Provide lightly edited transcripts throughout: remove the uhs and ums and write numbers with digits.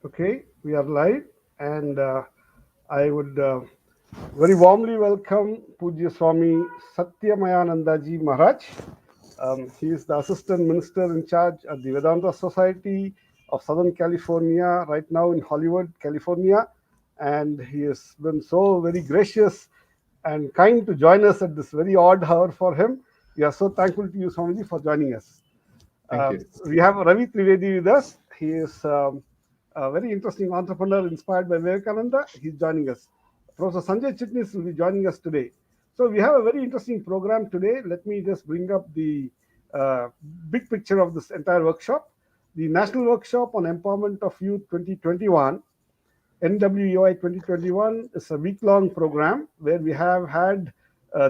Okay, we are live, and I would very warmly welcome Pujya Swami Satyamayanandaji Maharaj. He is the Assistant Minister in charge at the Vedanta Society of Southern California, right now in Hollywood, California, and he has been so very gracious and kind to join us at this very odd hour for him. We are so thankful to you, Swamiji, for joining us. Thank you. We have Ravi Trivedi with us. He is a very interesting entrepreneur inspired by Vivekananda. He's joining us. Professor Sanjay Chitnis will be joining us today. So we have a very interesting program today. Let me just bring up the uh, big picture of this entire workshop. The National Workshop on Empowerment of Youth 2021, NWEY 2021, is a week-long program where we have had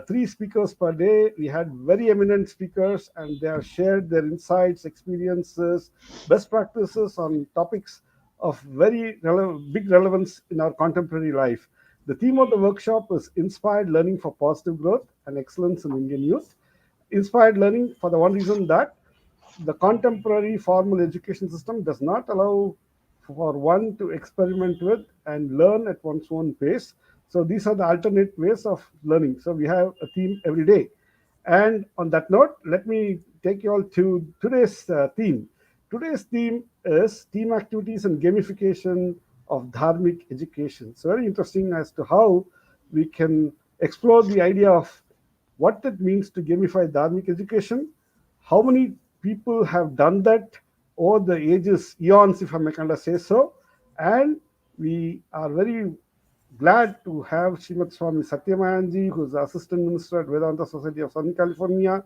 three speakers per day. We had very eminent speakers, and they have shared their insights, experiences, best practices on topics of very big relevance in our contemporary life. The theme of the workshop is Inspired Learning for Positive Growth and Excellence in Indian Youth. Inspired learning for the one reason that the contemporary formal education system does not allow for one to experiment with and learn at one's own pace. So these are the alternate ways of learning. So we have a theme every day. And on that note, let me take you all to today's theme. Today's theme is team activities and gamification of dharmic education. So very interesting as to how we can explore the idea of what it means to gamify dharmic education, how many people have done that over the ages, eons, if I may kind of say so, and we are very glad to have Srimad Swami Satyamayanji, who is the Assistant Minister at Vedanta Society of Southern California,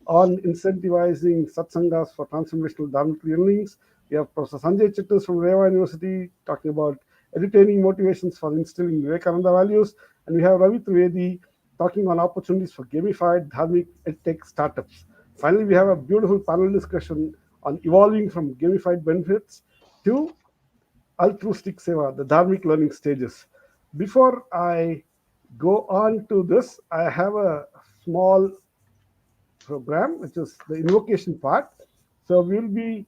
on incentivizing satsangas for transformational dharmic learnings. We have Professor Sanjay Chittis from Reva University talking about entertaining motivations for instilling Vivekananda values. And we have Ravi Trivedi talking on opportunities for gamified dharmic edtech startups. Finally, we have a beautiful panel discussion on evolving from gamified benefits to altruistic seva, the dharmic learning stages. Before I go on to this, I have a small program, which is the invocation part. So we'll be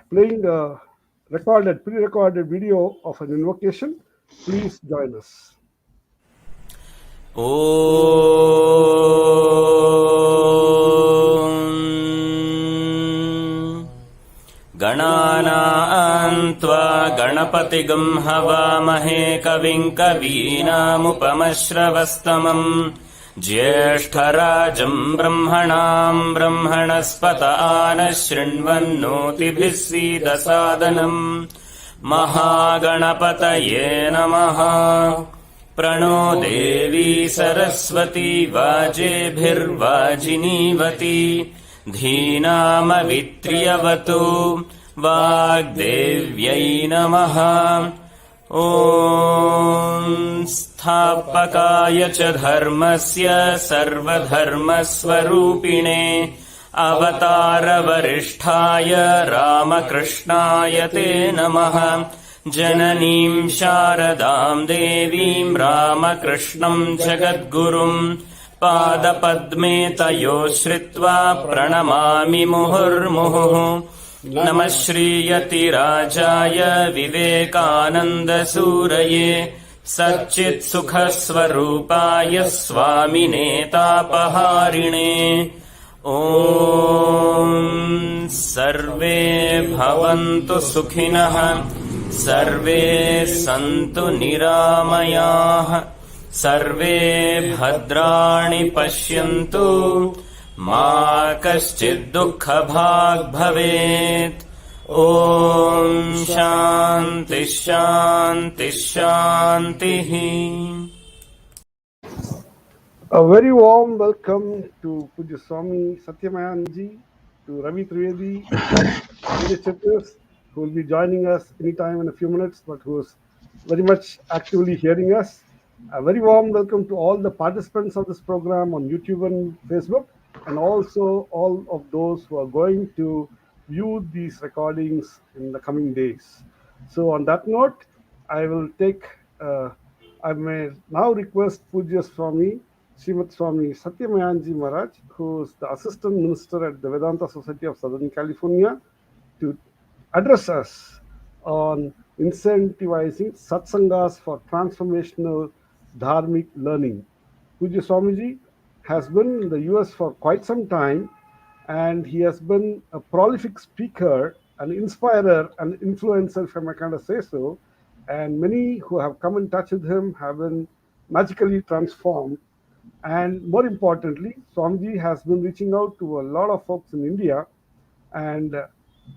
playing a pre-recorded video of an invocation. Please join us. गणानां त्वा गणपतिगं हवामहे कविं कवीनामुपमश्रवस्तमम् ज्येष्ठराजम् ब्रह्मणाम् ब्रह्मणस्पत आनः शृण्वन्नोतिभिः सीदसादनम् महागणपतये नमः। प्रणो देवी सरस्वती वाजेभिर्वाजिनीवती धीनामवित्र्यवतु वाग्देव्यै नमः। ॐ स्थापकाय च धर्मस्य सर्वधर्मस्वरूपिणे अवतारवरिष्ठाय रामकृष्णाय ते नमः। जननीं शारदां देवीं रामकृष्णं जगद्गुरुम् पादपद्मे तयोः श्रित्वा प्रणमामि मुहुर्मुहुः। नमः श्रीयतिराजाय विवेकानन्दसूरये सच्चित्सुखस्वरूपाय स्वामिने तापहारिणे। ॐ सर्वे भवन्तु सुखिनः सर्वे सन्तु निरामयाः सर्वे भद्राणि पश्यन्तु मा कश्चित् दुःखभाग् भवेत्। ॐ शान्ति शान्ति शान्तिः। A very warm welcome to Pujya Swami Satyamayanji, to Ravi Trivedi, Sanjay Chittis, who will be joining us anytime in a few minutes, but who is very much actively hearing us. A very warm welcome to all the participants of this program on YouTube and Facebook, and also all of those who are going to view these recordings in the coming days. So on that note, I may now request Pujya Swami Srimad Swami Satyamayanji Maharaj, who is the Assistant Minister at the Vedanta Society of Southern California, to address us on incentivizing satsangas for transformational dharmic learning. Pujya Swamiji has been in the US for quite some time, and he has been a prolific speaker, an inspirer, an influencer, if I may kind of say so. And many who have come in touch with him have been magically transformed. And more importantly, Swamiji has been reaching out to a lot of folks in India, and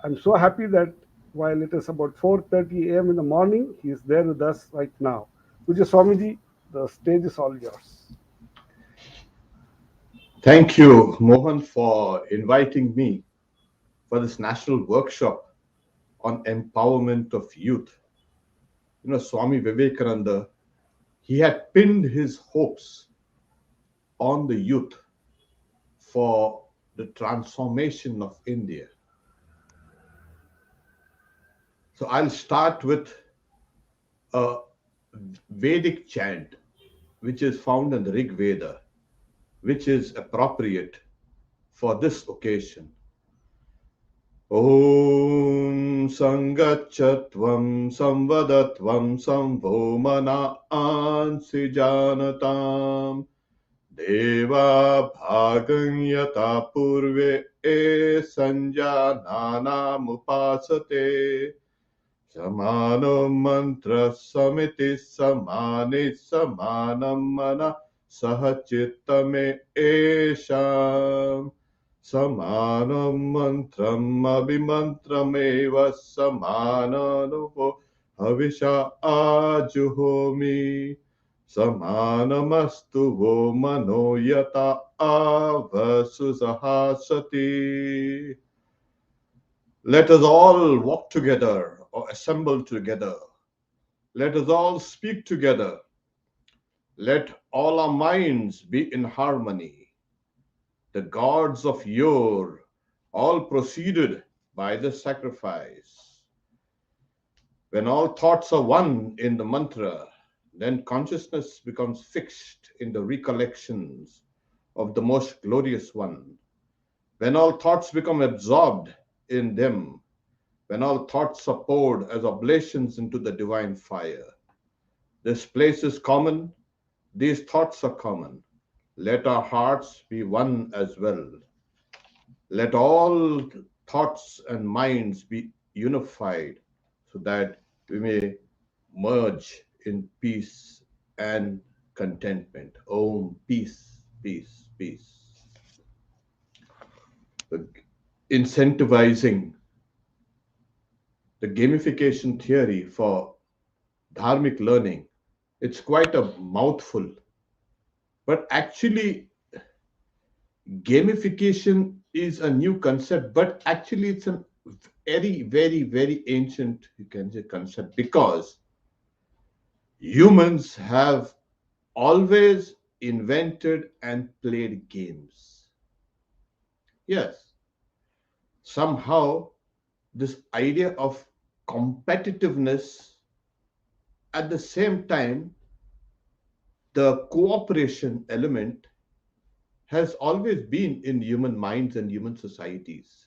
I'm so happy that while it is about 4:30 a.m. in the morning, he is there with us right now. Pujya Swamiji, the stage is all yours. Thank you, Mohan, for inviting me for this national workshop on empowerment of youth. Swami Vivekananda, he had pinned his hopes on the youth for the transformation of India. So I'll start with a Vedic chant, which is found in the Rig Veda, which is appropriate for this occasion. Om Sangachatvam Samvadatvam Samvomana Ansi Janatam Deva Bhaganyata Purve E Sanjanana Mupasate Samano Mantra Samiti Samani Samanam Mana Sahachittame Esham Samanam Mantram Abhimantrameva Samananupo Havisha Ajuhomi Samanamastu Vo Manoyata Avasusahasati. Let us all walk together or assemble together. Let us all speak together. Let all our minds be in harmony. The gods of yore all proceeded by the sacrifice. When all thoughts are one in the mantra, then consciousness becomes fixed in the recollections of the most glorious one. When all thoughts become absorbed in them, when all thoughts are poured as oblations into the divine fire. This place is common, these thoughts are common. Let our hearts be one as well. Let all thoughts and minds be unified so that we may merge in peace and contentment. Om, peace, peace, peace. Incentivizing the gamification theory for dharmic learning, it's quite a mouthful. But actually, gamification is a new concept, but actually it's a very, very, very ancient, you can say, concept, because humans have always invented and played games. Yes, somehow this idea of competitiveness, at the same time, the cooperation element has always been in human minds and human societies.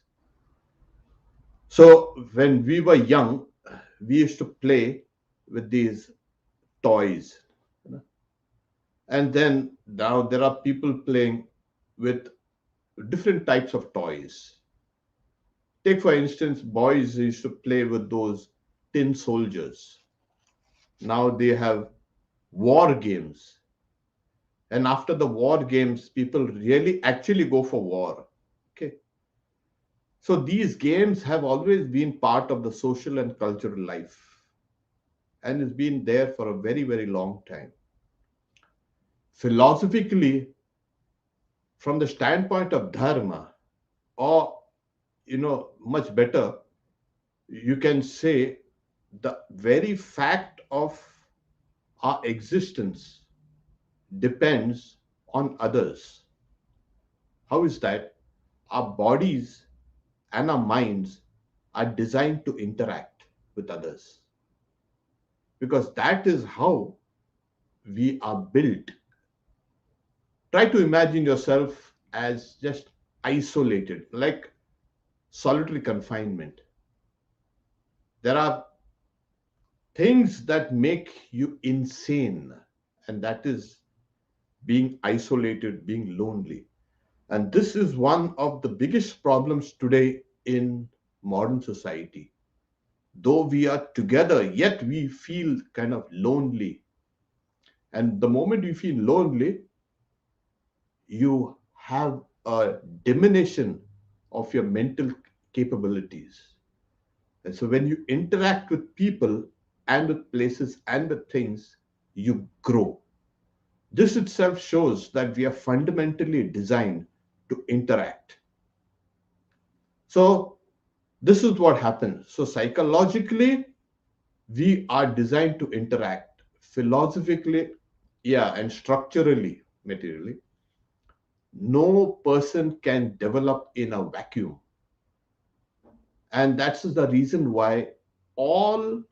So when we were young, we used to play with these toys. And then now there are people playing with different types of toys. Take, for instance, boys used to play with those tin soldiers. Now they have war games. And after the war games, people really actually go for war. Okay. So these games have always been part of the social and cultural life, and it's been there for a very, very long time. Philosophically, from the standpoint of dharma, or much better, you can say the very fact of our existence depends on others. How is that? Our bodies and our minds are designed to interact with others, because that is how we are built. Try to imagine yourself as just isolated, like solitary confinement. There are things that make you insane, and that is being isolated, being lonely. And this is one of the biggest problems today in modern society. Though we are together, yet we feel kind of lonely. And the moment you feel lonely, you have a diminution of your mental capabilities. And so when you interact with people and with places and with things, you grow. This itself shows that we are fundamentally designed to interact. So this is what happens. So psychologically, we are designed to interact. Philosophically, yeah, and structurally, materially, no person can develop in a vacuum. And that's the reason why all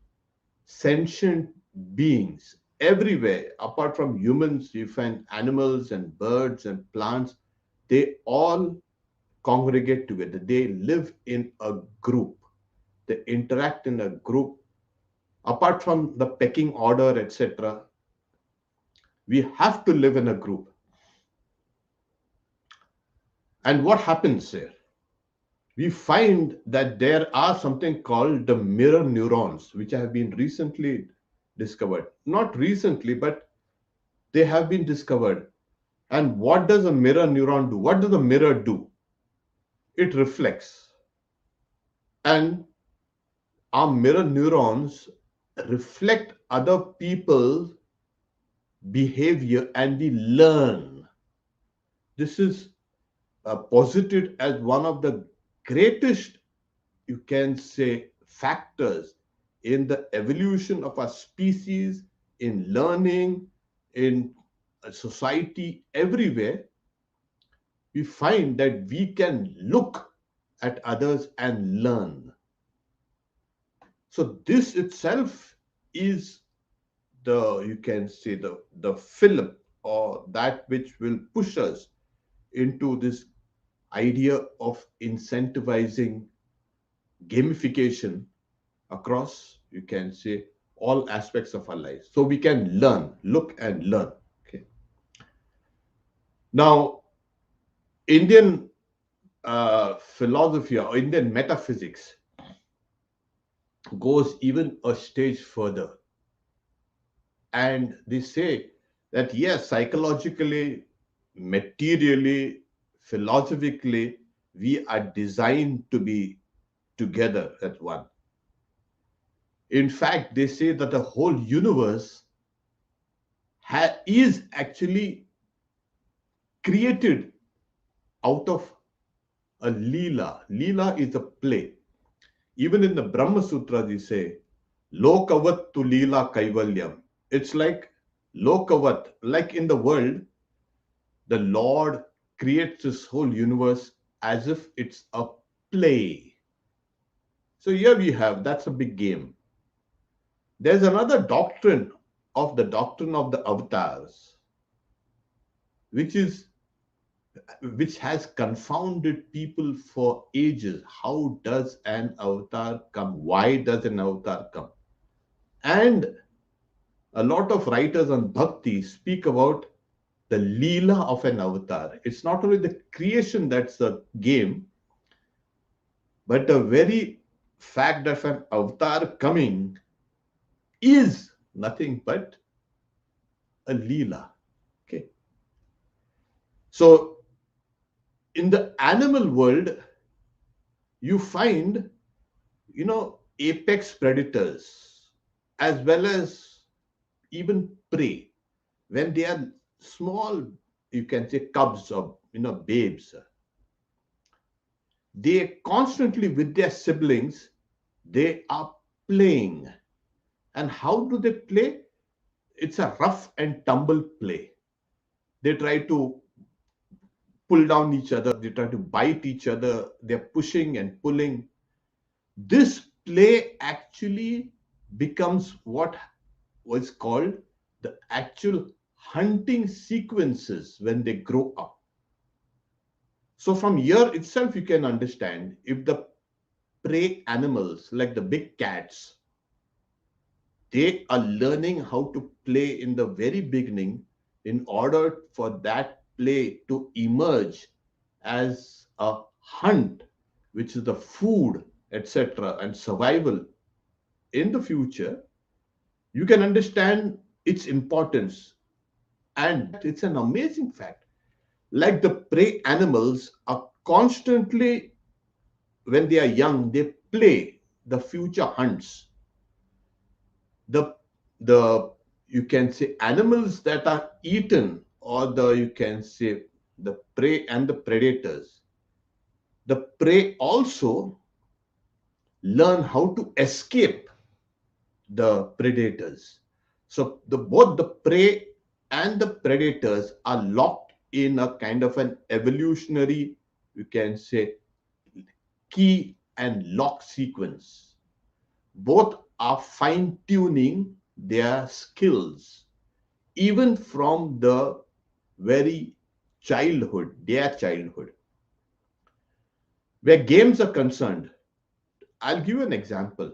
sentient beings everywhere, apart from humans, you find animals and birds and plants, they all congregate together. They live in a group. They interact in a group. Apart from the pecking order, etc., we have to live in a group. And what happens here? We find that there are something called the mirror neurons, which have been recently discovered. Not recently, but they have been discovered. And what does a mirror neuron do? What does a mirror do? It reflects. And our mirror neurons reflect other people's behavior and we learn. This is posited as one of the greatest, you can say, factors in the evolution of our species, in learning, in society, everywhere. We find that we can look at others and learn. So this itself is the, you can say, the film or that which will push us into this idea of incentivizing gamification across, you can say, all aspects of our lives. So we can learn, look and learn. Okay. Now, Indian philosophy or Indian metaphysics goes even a stage further. And they say that yes, psychologically, materially, philosophically, we are designed to be together as one. In fact, they say that the whole universe is actually created out of a Leela. Leela is a play. Even in the Brahma Sutra, they say, Lokavat tu Leela Kaivalyam. It's like Lokavat, like in the world, the Lord creates this whole universe as if it's a play. So here we have, that's a big game. There's another doctrine of the avatars, which has confounded people for ages. How does an avatar come? Why does an avatar come? And a lot of writers on bhakti speak about the leela of an avatar. It's not only the creation that's the game, but the very fact that an avatar coming is nothing but a leela. Okay. So in the animal world, you find, apex predators as well as even prey. When they are small, you can say cubs or, babes, they constantly with their siblings, they are playing. And how do they play? It's a rough and tumble play. They try to pull down each other, they try to bite each other, they're pushing and pulling. This play actually becomes what was called the actual hunting sequences when they grow up. So from here itself, you can understand if the prey animals like the big cats, they are learning how to play in the very beginning in order for that play to emerge as a hunt, which is the food, etc., and survival in the future. You can understand its importance. And it's an amazing fact. Like the prey animals are constantly, when they are young, they play the future hunts. The the you can say animals that are eaten, or the you can say the prey and the predators. The prey also learn how to escape the predators. So the both the prey and the predators are locked in a kind of an evolutionary, you can say, key and lock sequence. Both are fine tuning their skills, even from the very childhood, their childhood. Where games are concerned, I'll give you an example.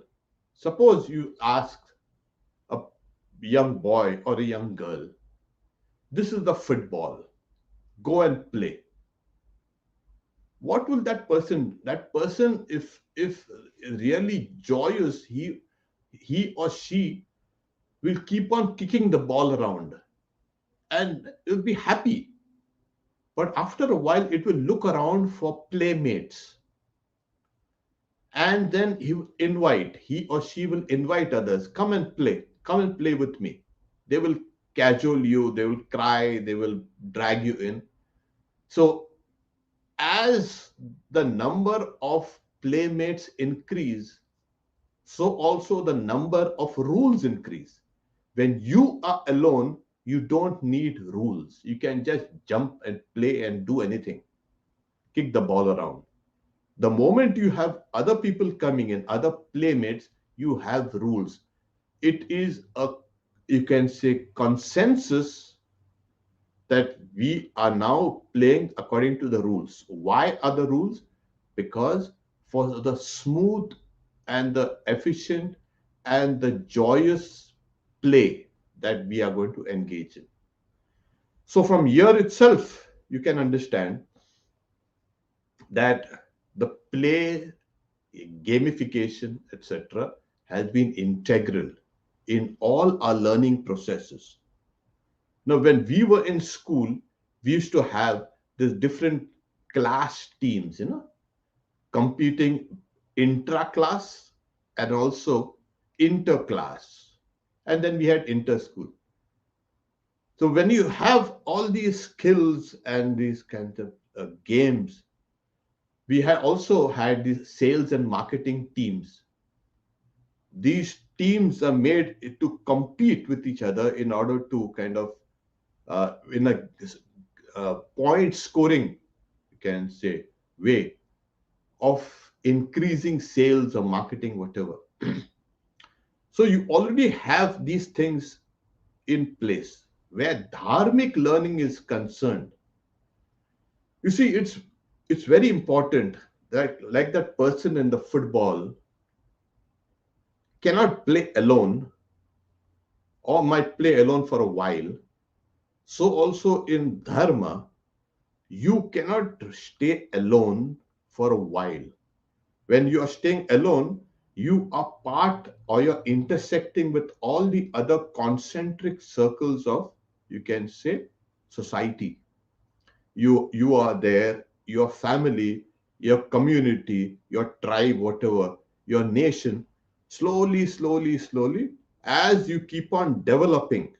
Suppose you ask a young boy or a young girl, this is the football, go and play. What will that person, if really joyous, he or she will keep on kicking the ball around and will be happy. But after a while, it will look around for playmates. And then he or she will invite others, come and play with me. They will cajole you, they will cry, they will drag you in. So as the number of playmates increase, so also the number of rules increase. When you are alone, you don't need rules. You can just jump and play and do anything, kick the ball around. The moment you have other people coming in, other playmates, you have rules. It is a, you can say, consensus that we are now playing according to the rules. Why are the rules? Because for the smooth and the efficient and the joyous play that we are going to engage in. So from here itself, you can understand that the play, gamification, etc., has been integral in all our learning processes. Now, when we were in school, we used to have these different class teams, competing intra-class and also inter-class. And then we had inter-school. So when you have all these skills and these kinds of games, we had also had these sales and marketing teams. These teams are made to compete with each other in order to kind of in a point scoring, you can say, way of increasing sales or marketing, whatever. So you already have these things in place. Where dharmic learning is concerned, you see, it's very important that, like that person in the football cannot play alone or might play alone for a while. So also in dharma, you cannot stay alone for a while. When you are staying alone, you are part, or you're intersecting with all the other concentric circles of, you can say, society. You are there, your family, your community, your tribe, whatever, your nation, slowly, as you keep on developing.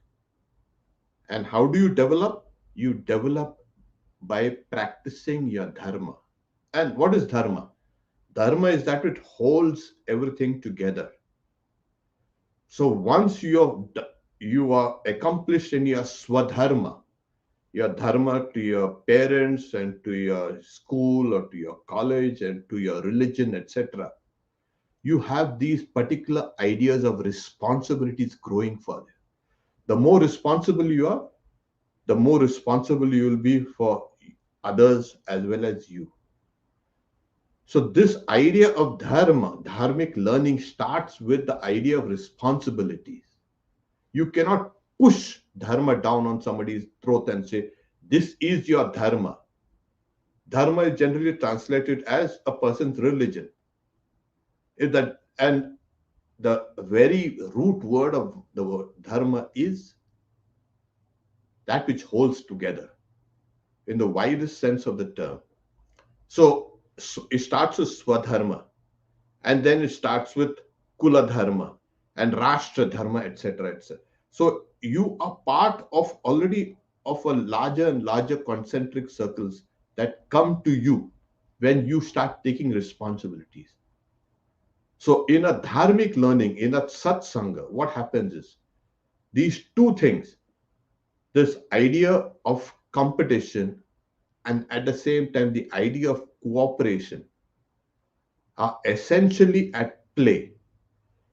And how do you develop? You develop by practicing your dharma. And what is dharma? Dharma is that it holds everything together. So once you are accomplished in your swadharma, your dharma to your parents and to your school or to your college and to your religion, etc., you have these particular ideas of responsibilities growing for you. The more responsible you are, the more responsible you will be for others as well as you. So this idea of dharma, dharmic learning, starts with the idea of responsibilities. You cannot push dharma down on somebody's throat and say, this is your dharma. Dharma is generally translated as a person's religion. And the very root word of the word dharma is that which holds together in the widest sense of the term. So it starts with swadharma, and then it starts with kula dharma and rashtra dharma, etc., etc. So you are part of already of a larger and larger concentric circles that come to you when you start taking responsibilities. So in a dharmic learning, in a satsanga, what happens is these two things, this idea of competition and at the same time the idea of cooperation, are essentially at play.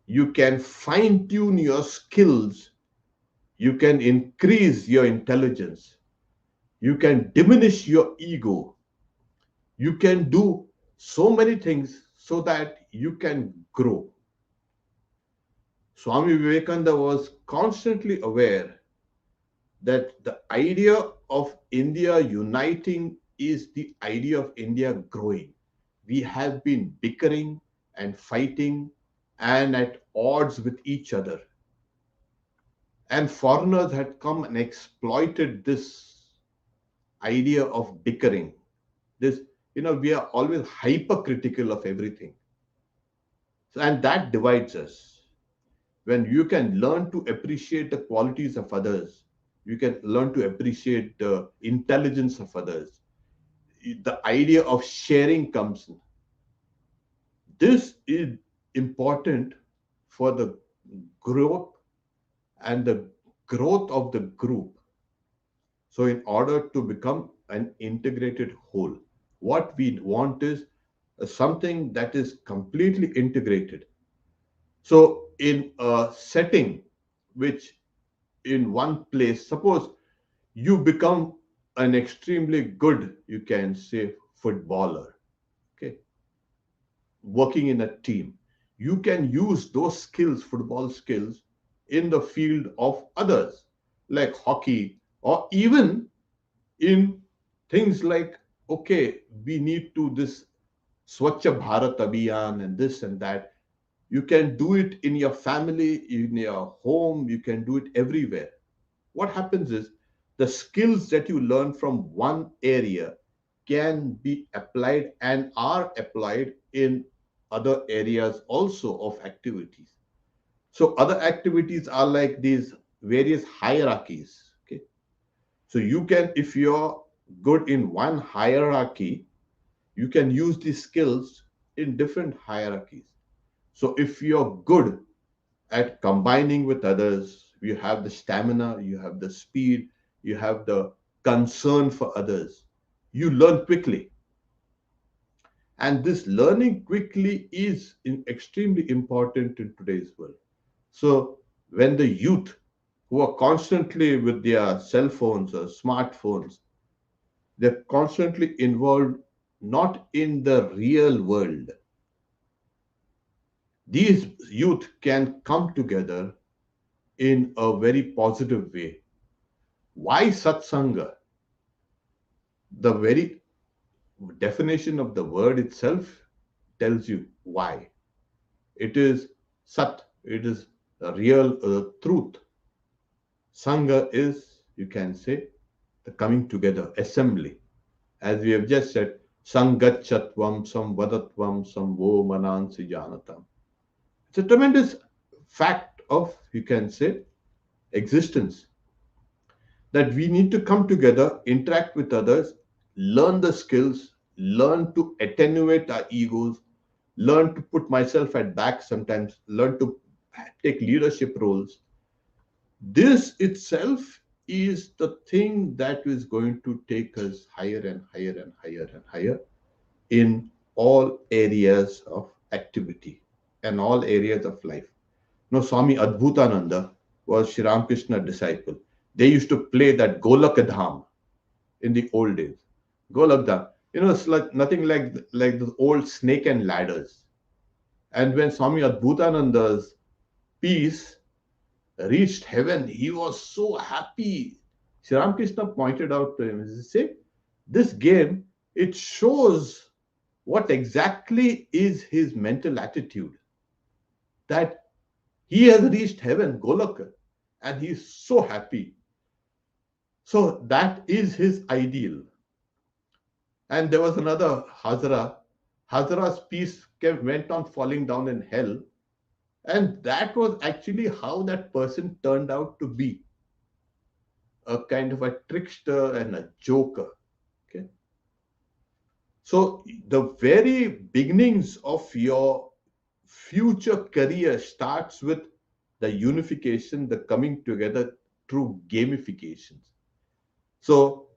You can fine tune your skills, you can increase your intelligence, you can diminish your ego, you can do so many things so that you can grow. Swami Vivekananda was constantly aware that the idea of India uniting is the idea of India growing. We have been bickering and fighting and at odds with each other. And foreigners had come and exploited this idea of bickering. This, we are always hypercritical of everything. And that divides us. When you can learn to appreciate the qualities of others, you can learn to appreciate the intelligence of others. The idea of sharing comes in. This is important for the growth and the growth of the group. So in order to become an integrated whole, what we want is something that is completely integrated. So in a setting which in one place, suppose you become an extremely good, you can say, footballer, okay, working in a team, you can use those skills, football skills, in the field of others, like hockey, or even in things like, okay, we need to this Swachha Bharat Abhiyan and this and that. You can do it in your family, in your home, you can do it everywhere. What happens is the skills that you learn from one area can be applied and are applied in other areas also of activities. So other activities are like these various hierarchies. Okay. So you can, if you're good in one hierarchy, you can use these skills in different hierarchies. So if you're good at combining with others, you have the stamina, you have the speed, you have the concern for others, you learn quickly. And this learning quickly is extremely important in today's world. So when the youth who are constantly with their cell phones or smartphones, they're constantly involved not in the real world. These youth can come together in a very positive way. Why satsanga? The very definition of the word itself tells you why. It is sat, it is a real truth. Sangha is, you can say, the coming together, assembly. As we have just said, Sangachatvam, Samvadatvam, Samvo Manansi Janatam. It's a tremendous fact of, you can say, existence. That we need to come together, interact with others, learn the skills, learn to attenuate our egos, learn to put myself at back sometimes, learn to take leadership roles. This itself is the thing that is going to take us higher and higher and higher and higher in all areas of activity and all areas of life. Now, Swami Adbhutananda was Sri Ramakrishna's disciple. They used to play that Golakadham in the old days. Golakadham, it's like nothing like the old snake and ladders. And when Swami Adbhutananda's piece reached heaven, he was so happy. Sri Ramakrishna pointed out to him, he said, this game, it shows what exactly is his mental attitude, that he has reached heaven, Golaka, and he is so happy. So that is his ideal. And there was another Hazara. Hazara's piece went on falling down in hell. And that was actually how that person turned out to be, a kind of a trickster and a joker. Okay. So the very beginnings of your future career starts with the unification, the coming together through gamifications. So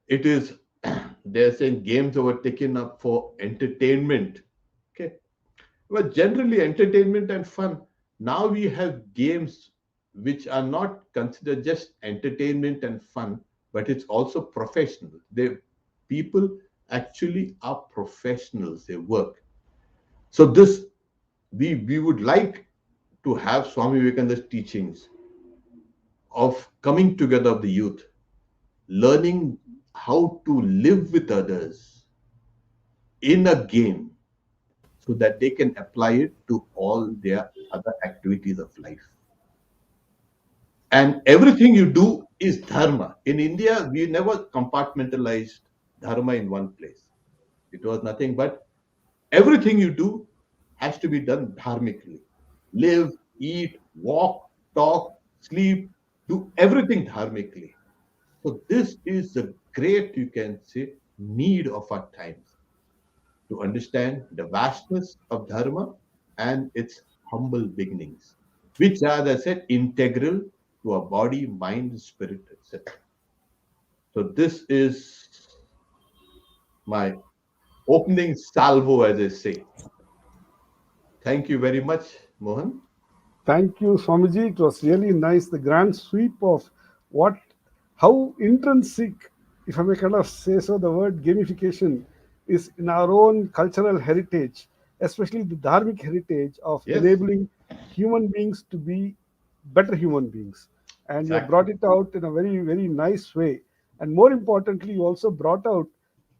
it is, they're saying games were taken up for entertainment. Okay. But generally, entertainment and fun. Now we have games which are not considered just entertainment and fun, but it's also professional. They people actually are professionals. They work. So this we would like to have Swami Vivekananda's teachings of coming together of the youth, learning how to live with others in a game so that they can apply it to all their other activities of life. And everything you do is dharma. In India, we never compartmentalized dharma in one place. It was nothing but everything you do has to be done dharmically. Live, eat, walk, talk, sleep, do everything dharmically. So this is the great, you can say, need of our times, to understand the vastness of dharma and its humble beginnings, which are, as I said, integral to our body, mind, spirit, etc. So this is my opening salvo, as I say. Thank you very much, Mohan. Thank you, Swamiji. It was really nice. The grand sweep of what, how intrinsic, if I may kind of say so, the word gamification is in our own cultural heritage, especially the dharmic heritage of Yes, enabling human beings to be better human beings. And you have brought exactly. it out in a very, very nice way. And more importantly, you also brought out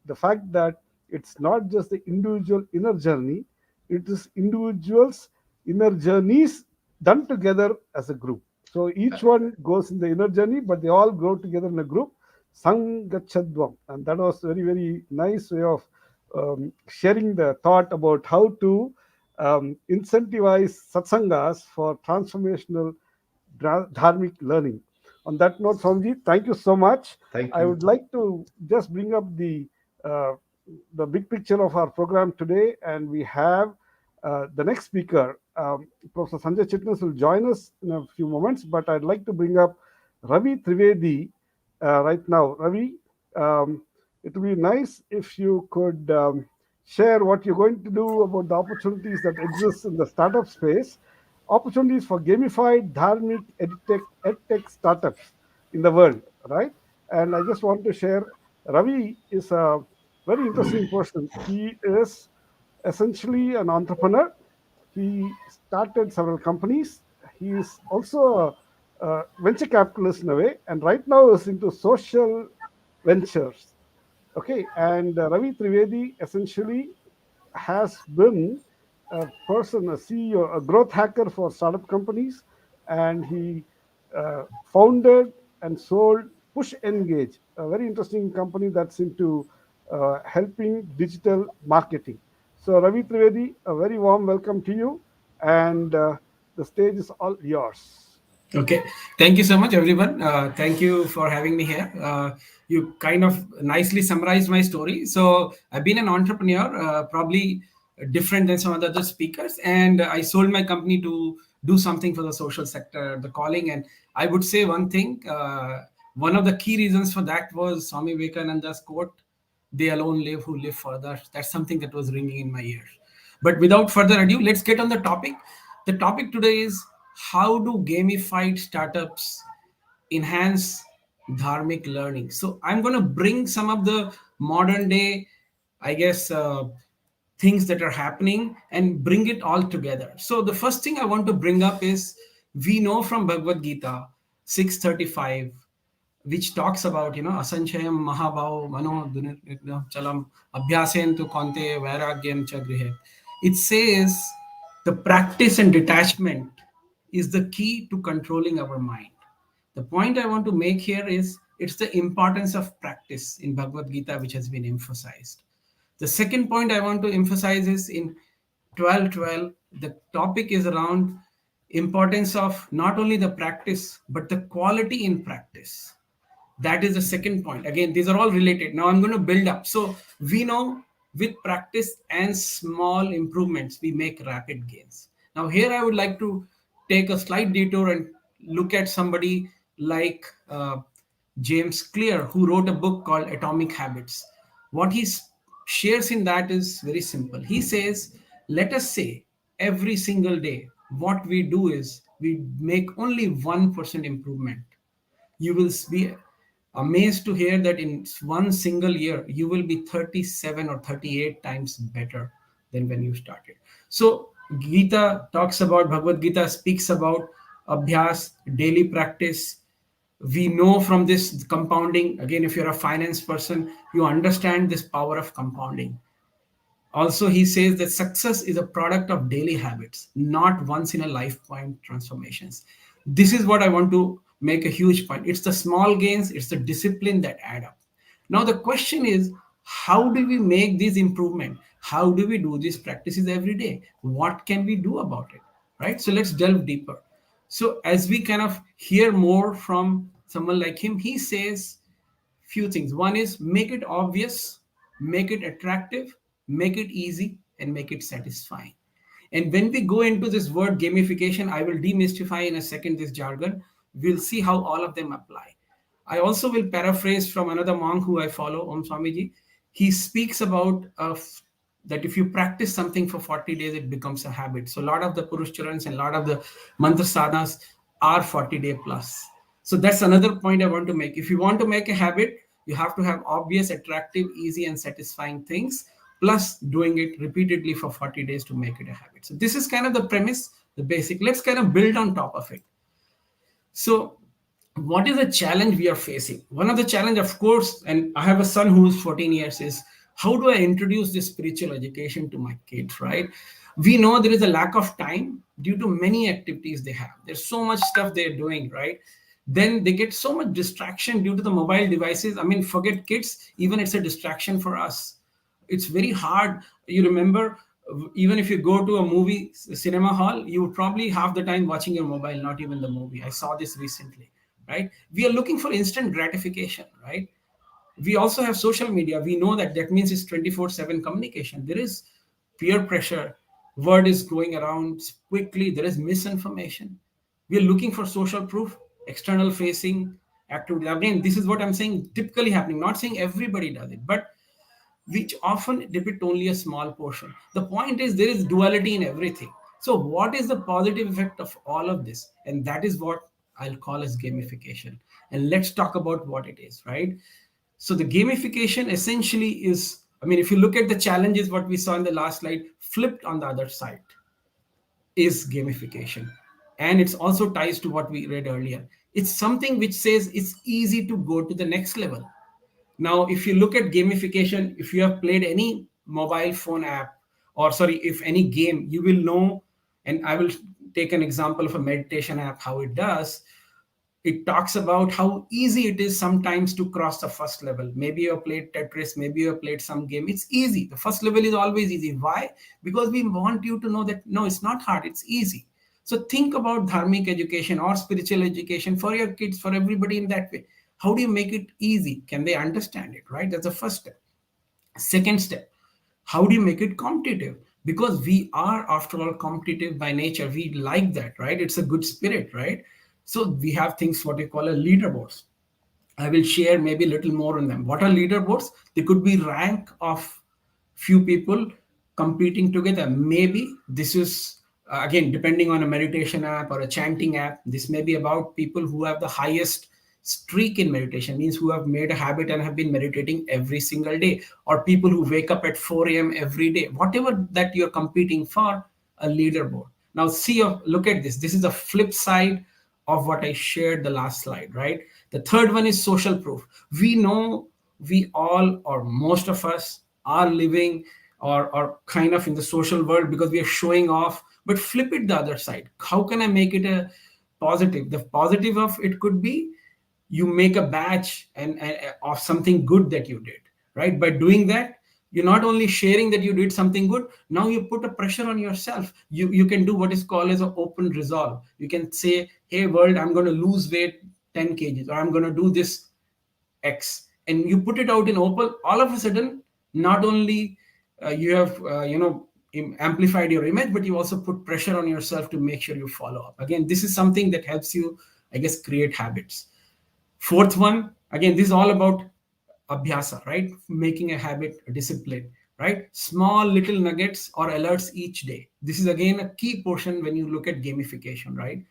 the fact that it's not just the individual inner journey, it is individuals' inner journeys done together as a group. So each one goes in the inner journey, but they all go together in a group. Sangachadvam. And that was very, very nice way of sharing the thought about how to incentivize satsangas for transformational dharmic learning. On that note, Swamiji, thank you so much. Thank I you. would like to just bring up uh, the big picture of our program today, and we have the next speaker, Professor Sanjay Chitnis, will join us in a few moments. But I'd like to bring up Ravi Trivedi right now. Ravi, it would be nice if you could share what you're going to do about the opportunities that exist in the startup space, opportunities for gamified dharmic edtech startups in the world, right? And I just want to share, Ravi is a very interesting person. He is essentially an entrepreneur. He started several companies. He is also a venture capitalist in a way, and right now is into social ventures. Okay, and Ravi Trivedi essentially has been a person, a CEO, a growth hacker for startup companies, and he founded and sold Push Engage, a very interesting company that's into helping digital marketing. So, Ravi Trivedi, a very warm welcome to you, and the stage is all yours. Okay, thank you so much, everyone. Thank you for having me here. You kind of nicely summarized my story. So, I've been an entrepreneur, probably different than some other speakers, and I sold my company to do something for the social sector, the calling. And I would say one thing, one of the key reasons for that was Swami Vivekananda's quote, "They alone live who live for others." That's something that was ringing in my ears. But without further ado, let's get on the topic. The topic today is how do gamified startups enhance dharmic learning? So I'm going to bring some of the modern day, I guess, things that are happening and bring it all together. So the first thing I want to bring up is We know from Bhagavad Gita 6:35, which talks about, asanchayam mahabhavo mano chalam abhyasen tu konte vairagyam cha grihe. It says the practice and detachment is the key to controlling our mind. The point I want to make here is it's the importance of practice in Bhagavad Gita which has been emphasized. The second point I want to emphasize is in 12:12, the topic is around importance of not only the practice but the quality in practice. That is the second point. Again, these are all related. Now I'm going to build up. So we know with practice and small improvements, we make rapid gains. Now here I would like to take a slight detour and look at somebody like James Clear, who wrote a book called Atomic Habits. What he shares in that is very simple. He says, let us say every single day, what we do is we make only 1% improvement. You will be amazed to hear that in one single year you will be 37 or 38 times better than when you started. So Gita talks about, Bhagavad Gita speaks about abhyas, daily practice. We know from this compounding, again, if you're a finance person, you understand this power of compounding. Also, he says that success is a product of daily habits, not once in a lifetime transformations. This is what I want to make a huge point. It's the small gains, it's the discipline that add up. Now, the question is, how do we make these improvement? How do we do these practices every day? What can we do about it? Right? So let's delve deeper. So as we kind of hear more from someone like him, he says few things. One is make it obvious, make it attractive, make it easy, and make it satisfying. And when we go into this word gamification, I will demystify in a second this jargon. We'll see how all of them apply. I also will paraphrase from another monk who I follow, Om Swamiji. He speaks about that if you practice something for 40 days, it becomes a habit. So a lot of the Purushcharans and a lot of the mantra sadhanas are 40-day plus. So that's another point I want to make. If you want to make a habit, you have to have obvious, attractive, easy, and satisfying things, plus doing it repeatedly for 40 days to make it a habit. So this is kind of the premise, the basic. Let's kind of build on top of it. So what is the challenge we are facing? One of the challenge, of course, and I have a son who's 14 years, is how do I introduce this spiritual education to my kids, right? We know there is a lack of time due to many activities they have. There's so much stuff they're doing, right? Then they get so much distraction due to the mobile devices. I mean, forget kids, even it's a distraction for us. It's very hard. You remember, even if you go to a movie cinema hall, you would probably half the time watching your mobile, not even the movie. I saw this recently, right? We are looking for instant gratification, right? We also have social media. We know that means it's 24/7 communication. There is peer pressure. Word is going around quickly. There is misinformation. We are looking for social proof, external facing activity. Again, this is what I'm saying typically happening. Not saying everybody does it, but which often depict only a small portion. The point is there is duality in everything. So what is the positive effect of all of this? And that is what I'll call as gamification. And let's talk about what it is, right? So the gamification essentially is, I mean, if you look at the challenges, what we saw in the last slide, flipped on the other side is gamification. And it's also ties to what we read earlier. It's something which says it's easy to go to the next level. Now, if you look at gamification, if you have played any mobile phone app, or sorry, if any game, you will know, and I will take an example of a meditation app, how it does. It talks about how easy it is sometimes to cross the first level. Maybe you have played Tetris, maybe you have played some game. It's easy. The first level is always easy. Why? Because we want you to know that, no, it's not hard, it's easy. So think about dharmic education or spiritual education for your kids, for everybody in that way. How do you make it easy? Can they understand it, right? That's the first step. Second step, how do you make it competitive? Because we are, after all, competitive by nature. We like that, right? It's a good spirit, right? So we have things what we call a leaderboards. I will share maybe a little more on them. What are leaderboards? They could be rank of few people competing together. Maybe this is, again, depending on a meditation app or a chanting app, this may be about people who have the highest streak in meditation, means who have made a habit and have been meditating every single day, or people who wake up at 4 a.m. every day. Whatever that you're competing for, a leaderboard. Now look at this. This is the flip side of what I shared the last slide, right? The third one is social proof. We know we all, or most of us, are living or kind of in the social world because we are showing off. But flip it the other side. How can I make it a positive? The positive of it could be you make a batch and of something good that you did, right? By doing that, you're not only sharing that you did something good, now you put a pressure on yourself. You can do what is called as an open resolve. You can say, hey world, I'm going to lose weight 10 kgs, or I'm going to do this X, and you put it out in open. All of a sudden, not only you have amplified your image, but you also put pressure on yourself to make sure you follow up. Again, this is something that helps you, I guess, create habits. Fourth one, again, this is all about abhyasa, right? Making a habit a discipline, right? Small little nuggets or alerts each day. This is again a key portion when you look at gamification, right?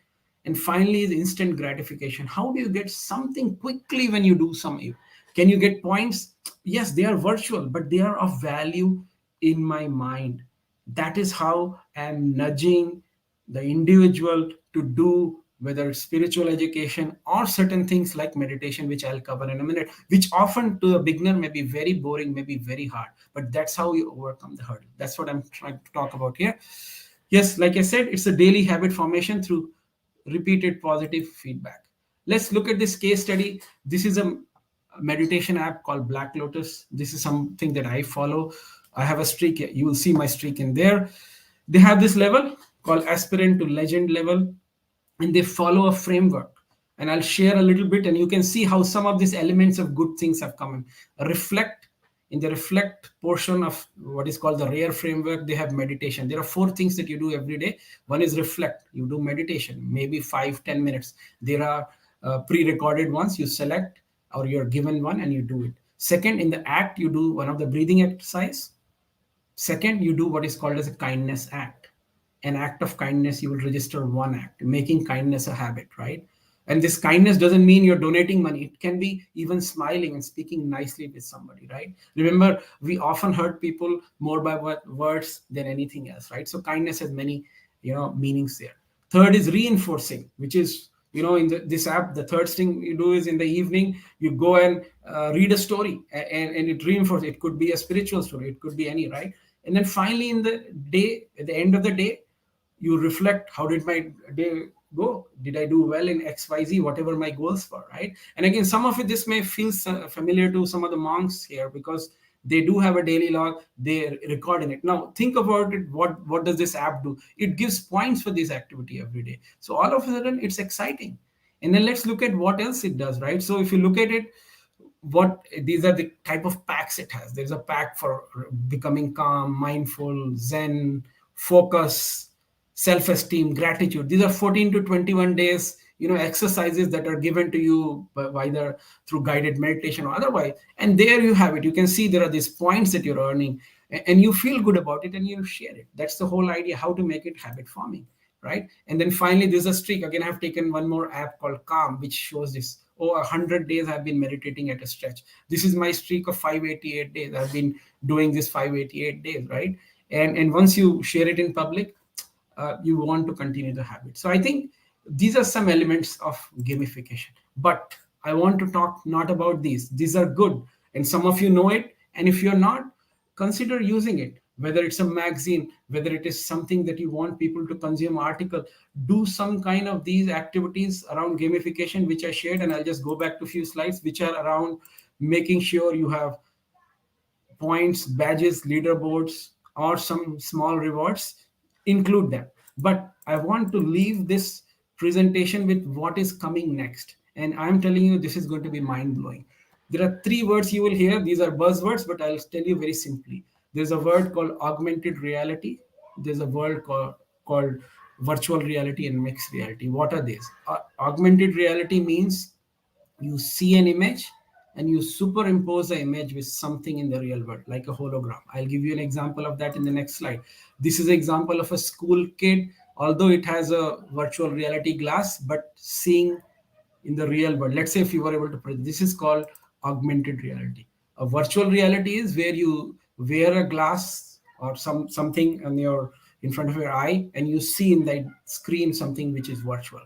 And finally, the instant gratification. How do you get something quickly when you do something? Can you get points? Yes, they are virtual, but they are of value in my mind. That is how I'm nudging the individual to do, whether it's spiritual education or certain things like meditation, which I'll cover in a minute, which often to a beginner may be very boring, may be very hard, but that's how you overcome the hurdle. That's what I'm trying to talk about here. Yes, like I said, it's a daily habit formation through repeated positive feedback. Let's look at this case study. This is a meditation app called Black Lotus. This is something that I follow. I have a streak. You will see my streak in there. They have this level called aspirant to legend level, and they follow a framework. And I'll share a little bit, and you can see how some of these elements of good things have come in. Reflect. In the reflect portion of what is called the rare framework, they have meditation. There are 4 things that you do every day. One is reflect. You do meditation, maybe 5-10 minutes. There are pre-recorded ones. You select, or you're given one, and you do it. Second, in the act, you do one of the breathing exercise. Second, you do what is called as a kindness act. An act of kindness, you will register one act, making kindness a habit, right? And this kindness doesn't mean you're donating money. It can be even smiling and speaking nicely with somebody, right? Remember, we often hurt people more by words than anything else, right? So kindness has many, meanings there. Third is reinforcing, which is, in this app, the third thing you do is in the evening, you go and read a story, and it reinforces. It could be a spiritual story. It could be any, right? And then finally, in the day, at the end of the day, you reflect, how did my day go? Did I do well in XYZ, whatever my goals were, right? And again, some of it, this may feel familiar to some of the monks here, because they do have a daily log, they record in it. Now think about it, what does this app do? It gives points for this activity every day. So all of a sudden it's exciting. And then let's look at what else it does, right? So if you look at it, what these are the type of packs it has. There's a pack for becoming calm, mindful, zen, focus, self-esteem, gratitude. These are 14 to 21 days exercises that are given to you either through guided meditation or otherwise. And there you have it. You can see there are these points that you're earning, and you feel good about it, and you share it. That's the whole idea, how to make it habit forming, right? And then finally, there's a streak. Again, I've taken one more app called Calm, which shows this. 100 days I've been meditating at a stretch. This is my streak of 588 days. I've been doing this 588 days, right? And once you share it in public, you want to continue the habit. So I think these are some elements of gamification. But I want to talk not about these. These are good, and some of you know it. And if you're not, consider using it. Whether it's a magazine, whether it is something that you want people to consume, article, do some kind of these activities around gamification, which I shared. And I'll just go back to a few slides, which are around making sure you have points, badges, leaderboards, or some small rewards. Include them. But I want to leave this presentation with what is coming next. And I'm telling you, this is going to be mind-blowing. There are 3 words you will hear. These are buzzwords, but I'll tell you very simply. There's a word called augmented reality. There's a word called virtual reality and mixed reality. What are these? Augmented reality means you see an image and you superimpose the image with something in the real world, like a hologram. I'll give you an example of that in the next slide. This is an example of a school kid, although it has a virtual reality glass, but seeing in the real world. Let's say if you were able to, this is called augmented reality. A virtual reality is where you wear a glass or something on your in front of your eye, and you see in that screen something which is virtual.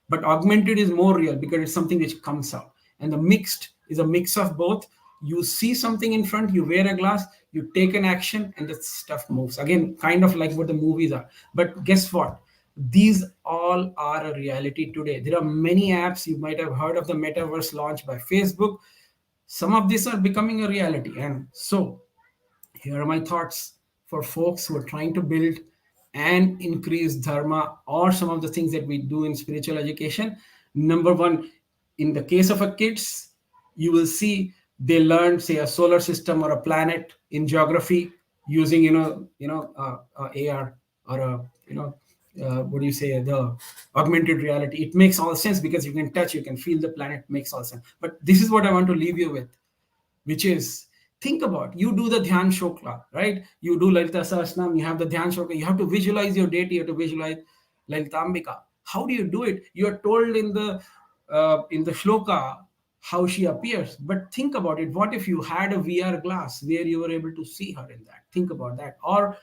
But augmented is more real because it's something which comes out. And the mixed is a mix of both. You see something in front, you wear a glass, you take an action, and the stuff moves. Again, kind of like what the movies are. But guess what? These all are a reality today. There are many apps. You might have heard of the metaverse launched by Facebook. Some of these are becoming a reality. And so here are my thoughts for folks who are trying to build and increase dharma or some of the things that we do in spiritual education. Number one, in the case of a kids, you will see they learn, say, a solar system or a planet in geography using AR or what do you say, the augmented reality. It makes all sense because you can touch, you can feel the planet, makes all sense. But this is what I want to leave you with, which is, think about, you do the dhyan shokla, right? You do Lalita Sahasranam, you have the dhyan shokla, you have to visualize your deity, you have to visualize Lalitambika. How do you do it? You are told in the shloka how she appears, but think about it. What if you had a VR glass where you were able to see her in that? Think about that. Or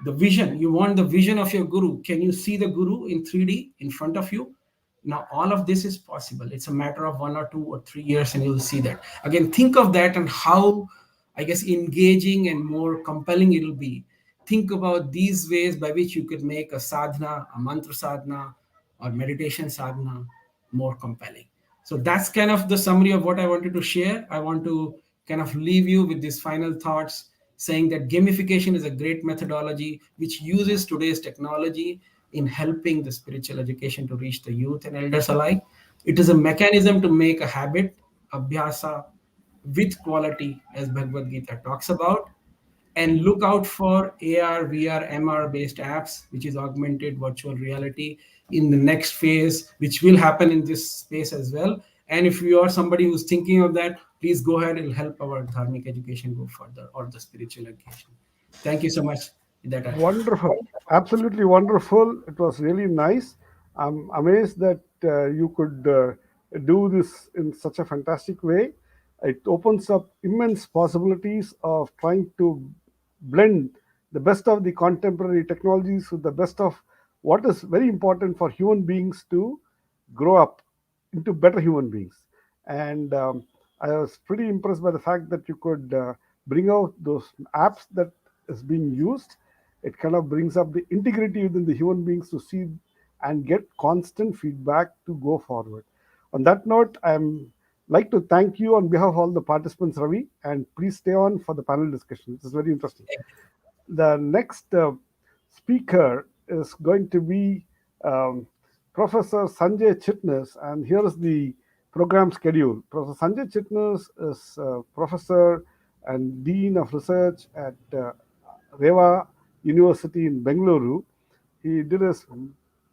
the vision, you want the vision of your guru. Can you see the guru in 3D in front of you? Now all of this is possible. It's a matter of 1 or 2 or 3 years and you'll see that. Again, think of that and how, I guess, engaging and more compelling it'll be. Think about these ways by which you could make a sadhana, a mantra sadhana, or meditation sadhana more compelling. So that's kind of the summary of what I wanted to share. I want to kind of leave you with these final thoughts, saying that gamification is a great methodology which uses today's technology in helping the spiritual education to reach the youth and elders alike. It is a mechanism to make a habit, abhyasa, with quality, as Bhagavad Gita talks about. And look out for AR, VR, MR based apps, which is augmented virtual reality, in the next phase, which will happen in this space as well. And if you are somebody who's thinking of that, please go ahead and help our dharmic education go further, or the spiritual education. Thank you so much. With that, Wonderful, absolutely wonderful. It was really nice. I'm amazed that you could do this in such a fantastic way. It opens up immense possibilities of trying to blend the best of the contemporary technologies with the best of what is very important for human beings to grow up into better human beings. And I was pretty impressed by the fact that you could bring out those apps that is being used. It kind of brings up the integrity within the human beings to see and get constant feedback to go forward. On that note, I'm like to thank you on behalf of all the participants, Ravi, and please stay on for the panel discussion. This is very interesting. The next speaker is going to be um, Professor Sanjay Chitnis, and here is the program schedule. Professor Sanjay Chitnis is professor and dean of research at Reva University in Bengaluru. He did his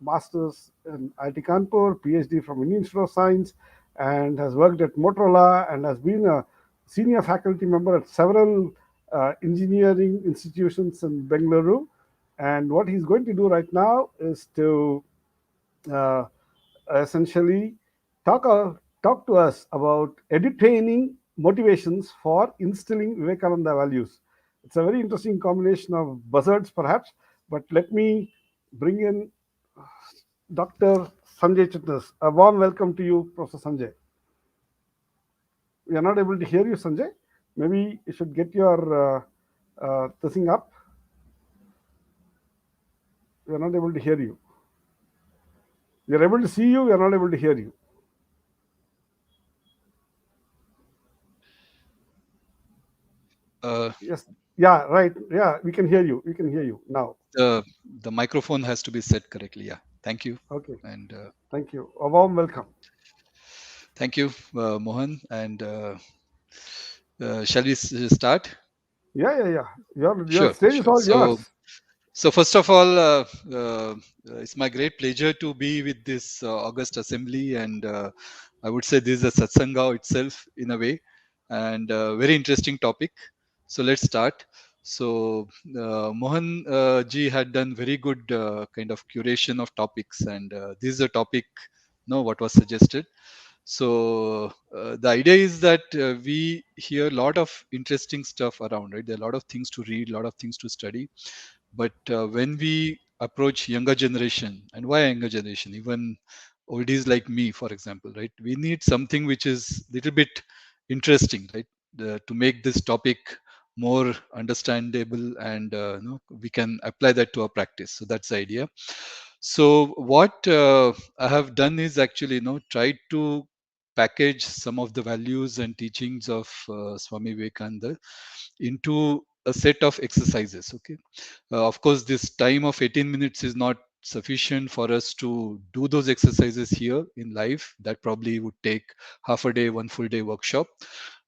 master's in IIT Kanpur, PhD from Indian Institute of Science, and has worked at Motorola and has been a senior faculty member at several engineering institutions in Bengaluru. And what he's going to do right now is to uh, essentially talk talk to us about edutaining motivations for instilling Vivekananda values. It's a very interesting combination of buzzards, perhaps, but let me bring in Dr. Sanjay Chitnis. A warm welcome to you, Professor Sanjay. We are not able to hear you, Sanjay. Maybe you should get your this thing up. We are not able to hear you. We are able to see you. We are not able to hear you. Yes. Yeah. Right. Yeah. We can hear you. We can hear you now. The microphone has to be set correctly. Yeah. Thank you. Okay. And Thank you. A warm welcome. thank you, Mohan. And shall we start? Yeah. Yeah. Yeah. Your Sure. stage is all yours. So first of all, it's my great pleasure to be with this August Assembly, and I would say this is a satsanga itself in a way, and very interesting topic. So let's start. So Mohan ji had done very good kind of curation of topics, and this is a topic, what was suggested. So the idea is that we hear a lot of interesting stuff around, right? There are a lot of things to read, a lot of things to study, But when we approach younger generation, and why younger generation, even oldies like me, for example, right, we need something which is little bit interesting, right, to make this topic more understandable, and we can apply that to our practice. So that's the idea. So what I have done is actually try to package some of the values and teachings of Swami Vivekananda into a set of exercises. Okay, of course, this time of 18 minutes is not sufficient for us to do those exercises here in live. That probably would take half a day, one full day workshop.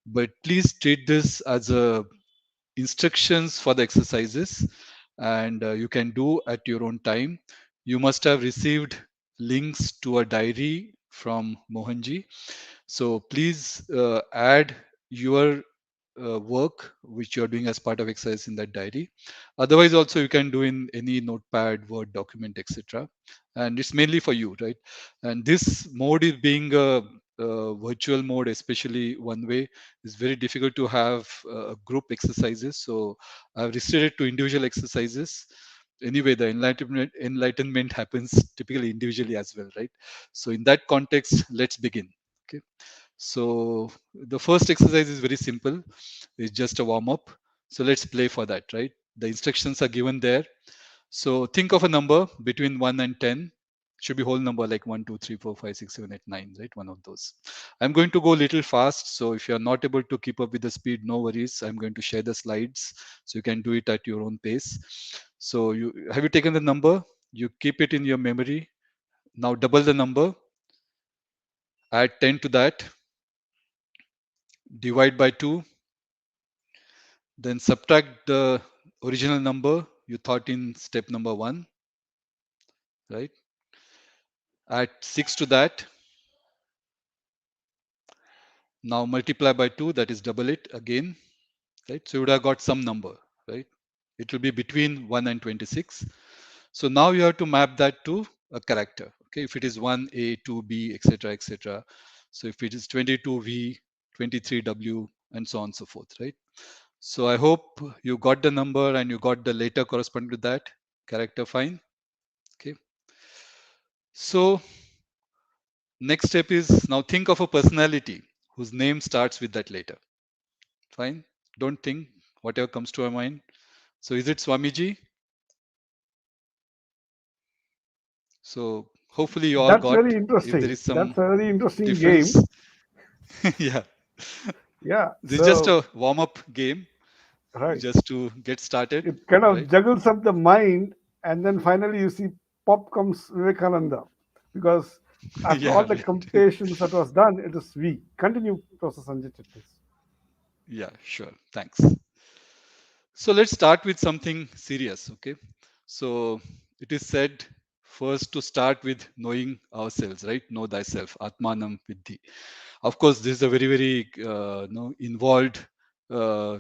But please treat this as a instructions for the exercises, and you can do at your own time. You must have received links to a diary from Mohanji, so please add your work which you are doing as part of exercise in that diary. Otherwise also you can do in any notepad, word document, etc. And it's mainly for you, right? And this mode is being a virtual mode, especially one way, is very difficult to have group exercises. So I've restricted to individual exercises. Anyway, the enlightenment happens typically individually as well, right? So in that context, let's begin. Okay, so the first exercise is very simple. It's just a warm up. So let's play for that, right? The instructions are given there. So think of a number between 1 and 10. Should be whole number like 1, 2, 3, 4, 5, 6, 7, 8, 9, right? One of those. I'm going to go a little fast. So if you're not able to keep up with the speed, no worries. I'm going to share the slides so you can do it at your own pace. So have you taken the number? You keep it in your memory. Now double the number, add 10 to that, divide by 2, then subtract the original number you thought in step number 1, right? Add 6 to that. Now multiply by 2, that is double it again, right? So you would have got some number, right? It will be between 1 and 26. So now you have to map that to a character. Okay, if it is 1A, 2B, etc., etc. So if it is 22V, 23W, and so on and so forth, right? So I hope you got the number and you got the letter corresponding to that character. Fine. Okay. So next step is, now think of a personality whose name starts with that letter. Fine. Don't think, whatever comes to your mind. So is it Swamiji? So hopefully you all That's got. very If there interesting. is some That's a very interesting difference, game. yeah, Yeah. this is just So a warm-up game right, just to get started, it kind of right? juggles up the mind, and then finally you see pop comes Vivekananda, because after Yeah, all the right. computations that was done, it is we. Continue, Professor Sanjay Chitnis. Yeah, sure. Thanks. So let's start with something serious, okay? So it is said first to start with knowing ourselves, right? Know thyself, Atmanam Vidhi. Of course, this is a very, very involved uh,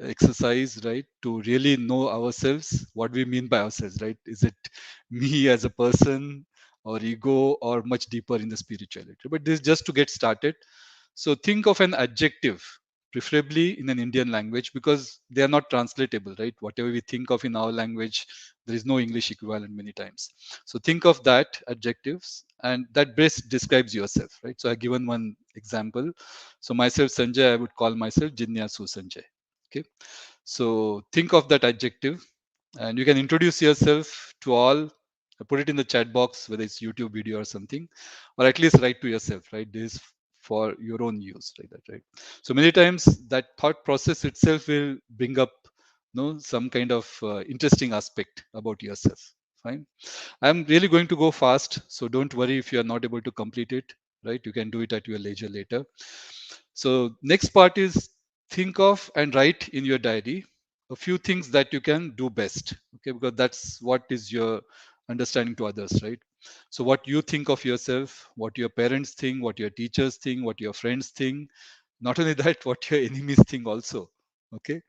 exercise, right? To really know ourselves, what we mean by ourselves, right? Is it me as a person, or ego, or much deeper in the spirituality? But this is just to get started. So think of an adjective, preferably in an Indian language, because they are not translatable, right? Whatever we think of in our language, there is no English equivalent many times. So think of that adjectives, and that best describes yourself, right? So I given one example. So myself, Sanjay, I would call myself Jinyasu Sanjay. Okay. So think of that adjective, and you can introduce yourself to all. Put it in the chat box, whether it's YouTube video or something, or at least write to yourself, right? This is for your own use, like that, right? So many times that thought process itself will bring up, some kind of interesting aspect about yourself. Fine. I'm really going to go fast, so don't worry if you are not able to complete it, right? You can do it at your leisure later. So next part is, think of and write in your diary a few things that you can do best. Okay, because that's what is your understanding to others, right? So what you think of yourself, what your parents think, what your teachers think, what your friends think. Not only that, what your enemies think also. Okay.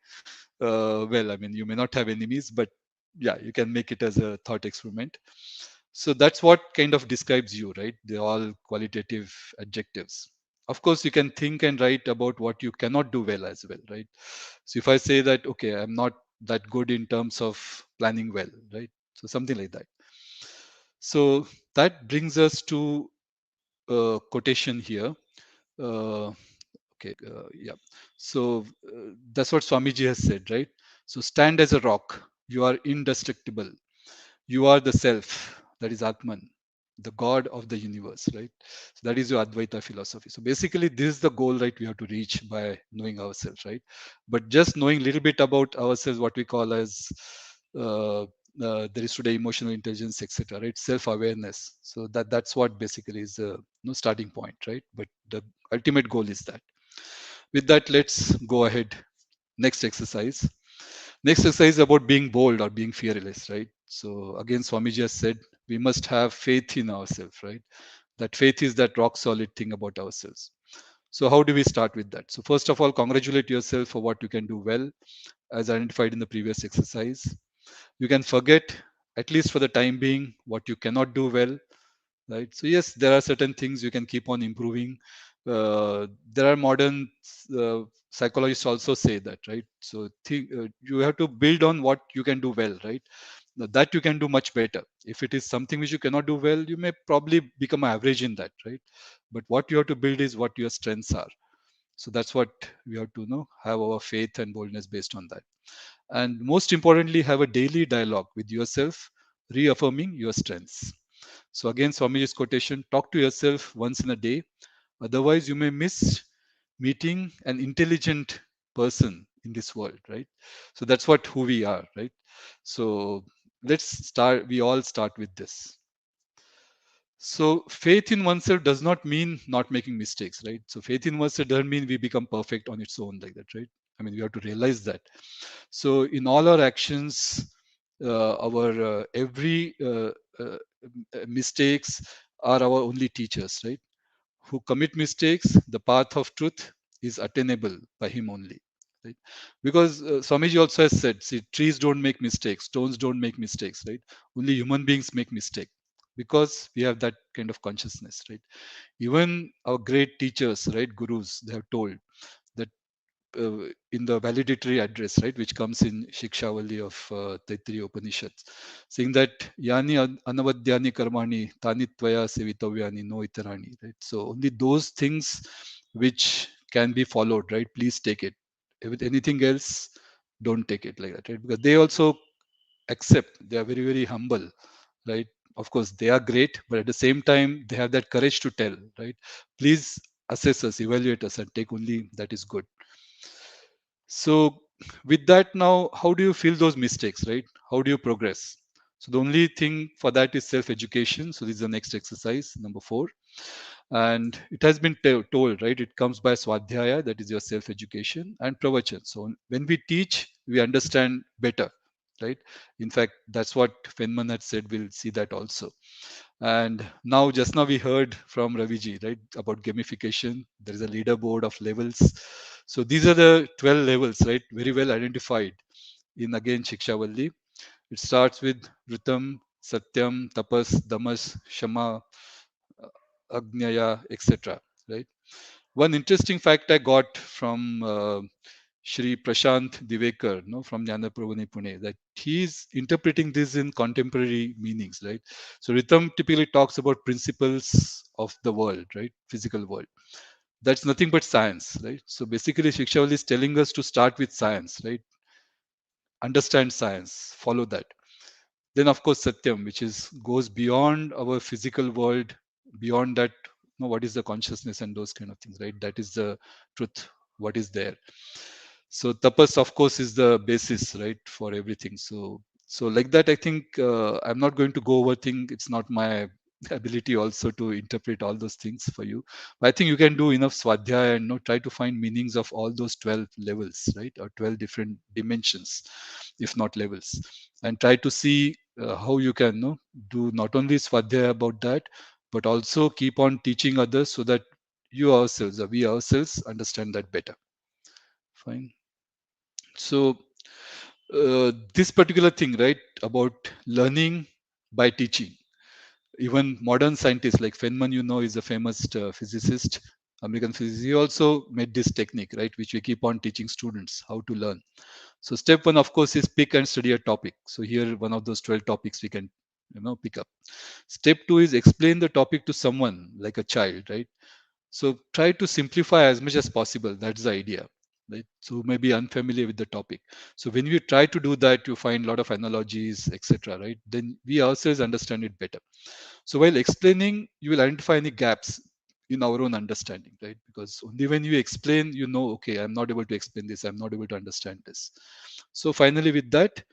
Well, I mean, you may not have enemies, but yeah, you can make it as a thought experiment. So that's what kind of describes you, right? They're all qualitative adjectives. Of course, you can think and write about what you cannot do well as well, right? So if I say that, okay, I'm not that good in terms of planning well, right? So something like that. So that brings us to a quotation here. Uh, yeah. So that's what Swamiji has said, right? So stand as a rock. You are indestructible. You are the self, that is Atman, the God of the universe, right? So that is your Advaita philosophy. So basically, this is the goal, right? We have to reach by knowing ourselves, right? But just knowing a little bit about ourselves, what we call as uh, there is today emotional intelligence, etc., right? Self-awareness. So that's what basically is the starting point, right? But the ultimate goal is that. With that, let's go ahead. Next exercise. Next exercise is about being bold or being fearless, right? So again, Swamiji has said we must have faith in ourselves, right? That faith is that rock solid thing about ourselves. So how do we start with that? So first of all, congratulate yourself for what you can do well, as identified in the previous exercise. You can forget, at least for the time being, what you cannot do well, right? So yes, there are certain things you can keep on improving. There are modern uh, psychologists also say that, right? So you have to build on what you can do well, right? Now, that you can do much better. If it is something which you cannot do well, you may probably become average in that, right? But what you have to build is what your strengths are. So that's what we have to know, have our faith and boldness based on that. And most importantly, have a daily dialogue with yourself, reaffirming your strengths. So again, Swamiji's quotation, talk to yourself once in a day. Otherwise, you may miss meeting an intelligent person in this world, right? So that's what who we are, right? So let's start. We all start with this. So faith in oneself does not mean not making mistakes, right? So faith in oneself doesn't mean we become perfect on its own like that, right? I mean, we have to realize that. So in all our actions, our every mistakes are our only teachers, right? Who commit mistakes, the path of truth is attainable by him only. Right? Because Swamiji also has said, see, trees don't make mistakes, stones don't make mistakes, right? Only human beings make mistake because we have that kind of consciousness, right? Even our great teachers, right, gurus, they have told that in the validatory address, right, which comes in Shikshavali of Taittiriya Upanishads, saying that Yani anavadyani karmani tani tvaya sevitavyani no itarani, right? So only those things which can be followed, right? Please take it. With anything else, don't take it like that, right? Because they also accept, they are very, very humble, right? Of course, they are great, but at the same time, they have that courage to tell, right? Please assess us, evaluate us, and take only that is good. So with that now, how do you feel those mistakes, right? How do you progress? So the only thing for that is self-education. So this is the next exercise, number 4. And it has been told, right? It comes by swadhyaya, that is your self-education, and pravachan. So when we teach, we understand better, right? In fact, that's what Feynman had said. We'll see that also. And now, just now we heard from Raviji, right, about gamification. There is a leaderboard of levels. So these are the 12 levels, right, very well identified in again Shikshavalli. It starts with Ritam, Satyam, Tapas, Damas, Shama, Agnyaya, etc. Right. One interesting fact I got from Shri Prashant Divekar, no, from Jnanaprabhuni Pune, that he's interpreting this in contemporary meanings, right? So Ritam typically talks about principles of the world, right? Physical world. That's nothing but science, right? So basically, Shikshavali is telling us to start with science, right? Understand science, follow that. Then, of course, Satyam, which is goes beyond our physical world, beyond that, what is the consciousness and those kind of things, right? That is the truth, what is there. So tapas, of course, is the basis, right, for everything. So like that, I think I'm not going to go over things. It's not my ability also to interpret all those things for you. But I think you can do enough swadhyaya and try to find meanings of all those 12 levels, right, or 12 different dimensions, if not levels, and try to see how you can do not only swadhyaya about that, but also keep on teaching others so that you ourselves, or we ourselves, understand that better. Fine. So this particular thing, right, about learning by teaching, even modern scientists like Feynman, is a famous physicist, American physicist. He also made this technique, right, which we keep on teaching students how to learn. So step one, of course, is pick and study a topic. So here, one of those 12 topics we can, pick up. Step two is explain the topic to someone like a child, right? So try to simplify as much as possible. That's the idea, right? So maybe unfamiliar with the topic. So when we try to do that, you find a lot of analogies, etc. Right? Then we ourselves understand it better. So while explaining, you will identify any gaps in our own understanding, right? Because only when you explain, okay, I'm not able to explain this, I'm not able to understand this. So finally, with that,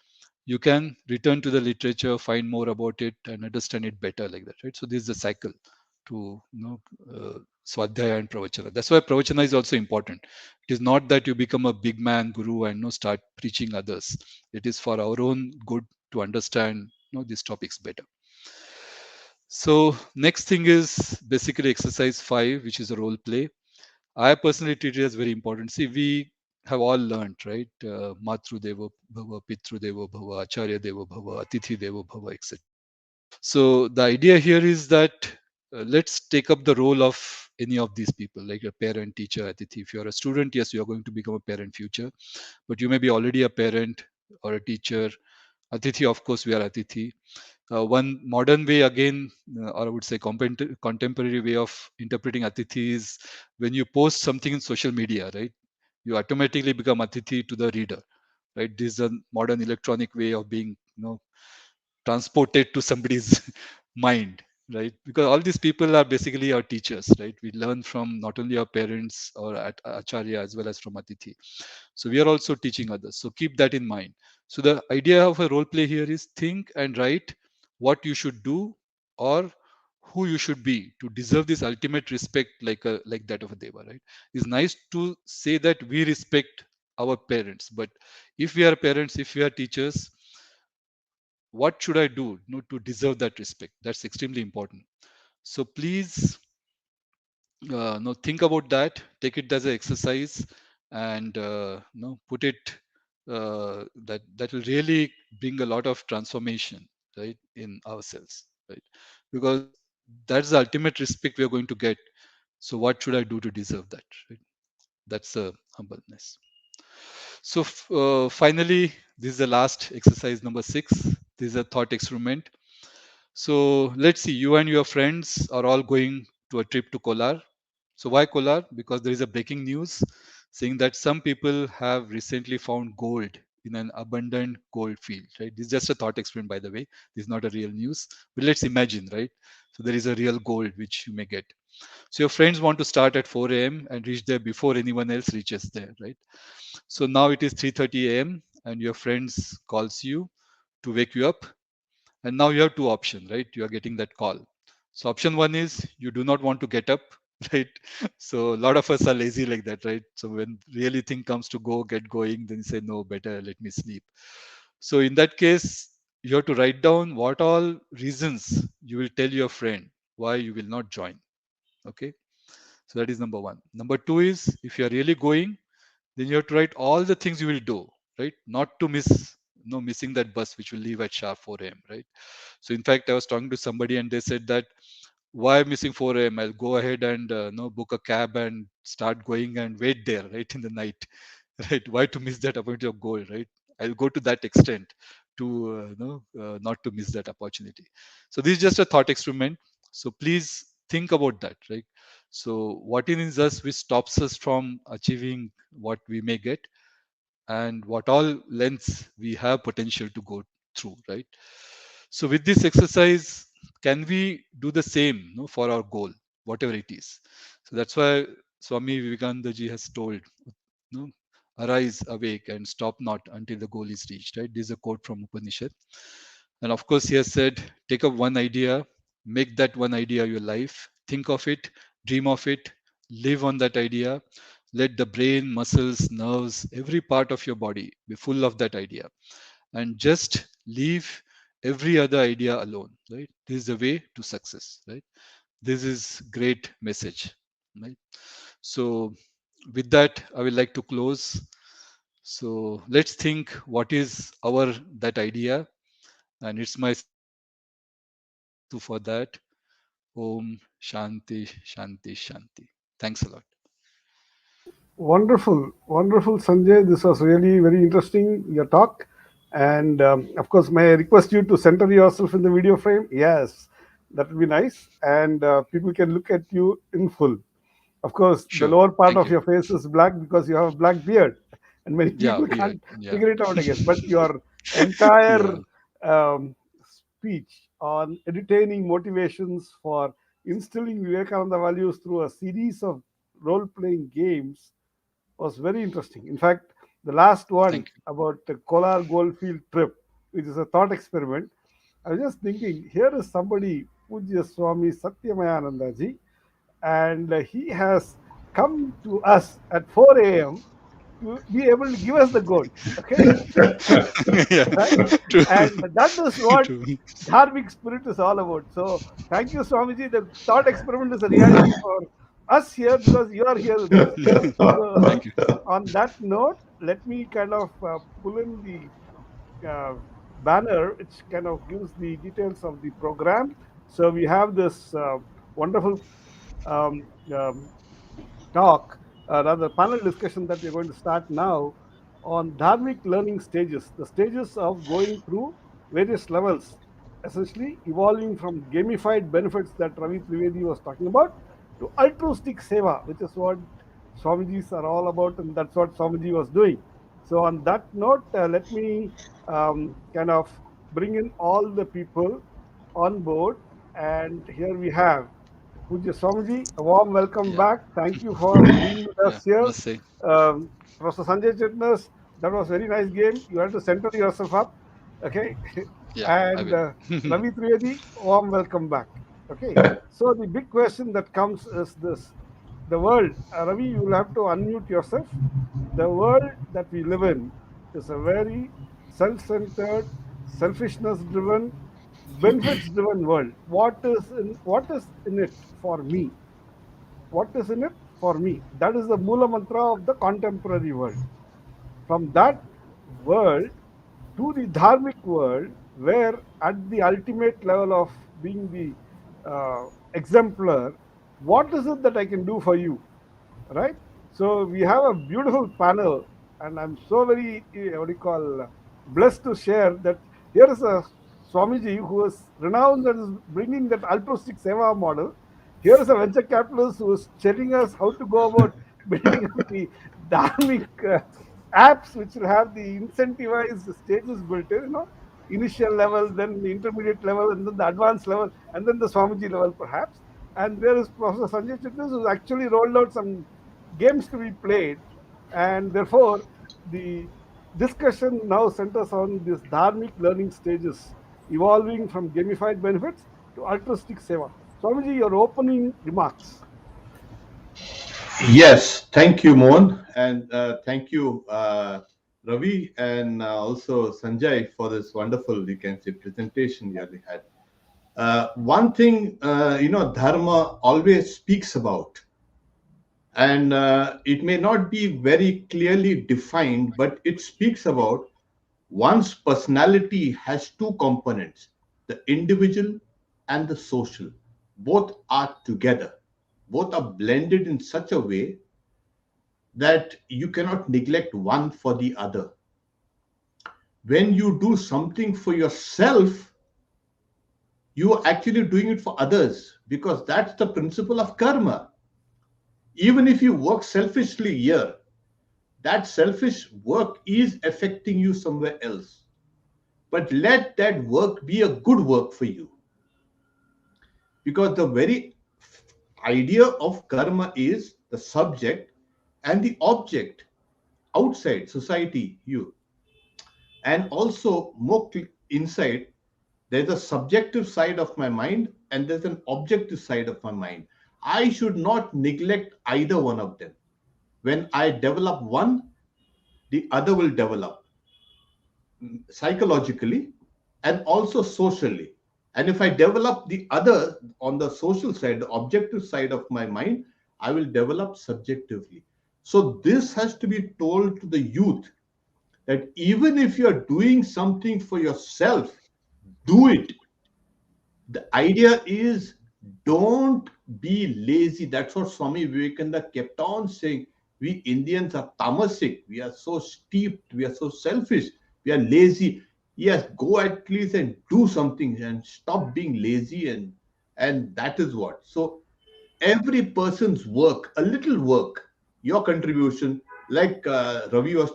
you can return to the literature, find more about it, and understand it better like that, right? So this is the cycle to Swadhyaya and Pravachana. That's why Pravachana is also important. It is not that you become a big man guru and start preaching others. It is for our own good to understand these topics better. So next thing is basically exercise 5, which is a role play. I personally treat it as very important. See, we have all learned, right? Matru Devo Bhava, Pitru Devo Bhava, Acharya Devo Bhava, Atithi Devo Bhava, etc. So the idea here is that let's take up the role of any of these people, like a parent, teacher, Atithi. If you're a student, yes, you are going to become a parent future, but you may be already a parent or a teacher. Atithi, of course, we are Atithi. One modern way again, or I would say contemporary way of interpreting Atithi is when you post something in social media, right? You automatically become Atithi to the reader, right? This is a modern electronic way of being, transported to somebody's mind, right? Because all these people are basically our teachers, right? We learn from not only our parents or at Acharya as well as from Atithi. So we are also teaching others. So keep that in mind. So the idea of a role play here is think and write what you should do or who you should be to deserve this ultimate respect, like that of a deva, right? It's nice to say that we respect our parents, but if we are parents, if we are teachers, what should I do, to deserve that respect? That's extremely important. So please, think about that. Take it as an exercise, and put it. That will really bring a lot of transformation, right, in ourselves, right? Because that's the ultimate respect we are going to get. So what should I do to deserve that? Right? That's a humbleness. So finally, this is the last exercise, number 6. This is a thought experiment. So let's see, you and your friends are all going to a trip to Kolar. So why Kolar? Because there is a breaking news saying that some people have recently found gold in an abundant gold field, right? This is just a thought experiment, by the way. This is not a real news, but let's imagine, right? So there is a real gold which you may get. So your friends want to start at 4 a.m. and reach there before anyone else reaches there, right? So now it is 3:30 a.m. and your friends calls you to wake you up, and now you have two options, right? You are getting that call. So option one is you do not want to get up, right? So a lot of us are lazy like that, right? So when really thing comes to go, get going, then you say, no, better let me sleep. So in that case, you have to write down what all reasons you will tell your friend why you will not join. Okay. So that is number one. Number two is if you are really going, then you have to write all the things you will do, right? Not to miss, no missing that bus which will leave at sharp 4 a.m., right? So in fact, I was talking to somebody and they said that why missing 4 a.m.? I'll go ahead and book a cab and start going and wait there, right, in the night, right? Why to miss that opportunity of goal, right? I'll go to that extent to not to miss that opportunity. So this is just a thought experiment. So please think about that, right? So what in us which stops us from achieving what we may get, and what all lengths we have potential to go through, right? So with this exercise, can we do the same, for our goal, whatever it is? So that's why Swami Vivekananda ji has told, no, arise, awake, and stop not until the goal is reached. Right? This is a quote from Upanishad. And of course, he has said, take up one idea, make that one idea your life, think of it, dream of it, live on that idea. Let the brain, muscles, nerves, every part of your body be full of that idea. And just leave every other idea alone. Right? This is the way to success. Right? This is great message. Right? So with that, I would like to close. So let's think what is our that idea, and it's my sincere wish to for that. Om Shanti Shanti Shanti. Thanks a lot. Wonderful, wonderful, Sanjay. This was really very interesting, your talk. And of course, may I request you to center yourself in the video frame? Yes, that would be nice. And people can look at you in full. Of course, the Sure. lower part Thank of you. your face is black because you have a black beard, and many Yeah, people beard. can't Yeah. figure it out again. But your Yeah. entire speech on entertaining motivations for instilling Vivekananda values through a series of role playing games was very interesting. In fact, the last Thank one you. about the Kolar Goldfield trip, which is a thought experiment, I was just thinking here is somebody, Pujya Swami Satyamayananda ji, and he has come to us at 4 a.m. to be able to give us the goat. Okay, Yeah. right? True. And that is what True. Dharmic spirit is all about. So, thank you, Swamiji. The thought experiment is a reality for us here because you are here with us. So, Thank you. on that note, let me kind of pull in the banner, which kind of gives the details of the program. So, we have this wonderful um, um, talk, rather panel discussion that we're going to start now on dharmic learning stages, the stages of going through various levels, essentially evolving from gamified benefits that Ravi Trivedi was talking about to altruistic seva, which is what Swamijis are all about, and that's what Swamiji was doing. So, on that note, let me kind of bring in all the people on board, and here we have Pujya Swamiji, a warm welcome Yeah. back. Thank you for being with Yeah. us here. Must say. Professor Sanjay Chitnas, that was very nice game. You had to center yourself up. Okay. Yeah, I And will. Ravi Trivedi, warm welcome back. Okay. So the big question that comes is this. The world, Ravi, you will have to unmute yourself. The world that we live in is a very self-centered, selfishness-driven, benefits-driven world. What is in it for me? What is in it for me? That is the Mula Mantra of the contemporary world. From that world to the dharmic world, where at the ultimate level of being the exemplar, what is it that I can do for you? Right? So we have a beautiful panel, and I'm so very what do you call blessed to share that here is a Swamiji who is renowned and is bringing that altruistic seva model. Here is a venture capitalist who is telling us how to go about building up the dharmic apps which will have the incentivized stages built in, initial level, then the intermediate level, and then the advanced level, and then the Swamiji level perhaps. And there is Professor Sanjay Chitnis who's actually rolled out some games to be played, and therefore the discussion now centers on these dharmic learning stages, evolving from gamified benefits to altruistic seva. Swamiji, your opening remarks. Yes, thank you, Mohan, and thank you, Ravi, and also Sanjay for this wonderful, you can say, presentation you had. One thing, Dharma always speaks about, and it may not be very clearly defined, but it speaks about one's personality has two components, the individual and the social. Both are together, both are blended in such a way that you cannot neglect one for the other. When you do something for yourself, you are actually doing it for others because that's the principle of karma. Even if you work selfishly here, that selfish work is affecting you somewhere else. But let that work be a good work for you because the very idea of karma is the subject and the object outside society, you. And also, more inside, there's a subjective side of my mind and there's an objective side of my mind. I should not neglect either one of them. When I develop one, the other will develop psychologically and also socially. And if I develop the other on the social side, the objective side of my mind, I will develop subjectively. So this has to be told to the youth that even if you're doing something for yourself, do it. The idea is don't be lazy. That's what Swami Vivekananda kept on saying. We Indians are tamasic. We are so steeped. We are so selfish. We are lazy. Yes, go at least and do something and stop being lazy, and that is what. So every person's work, a little work, your contribution, like Ravi was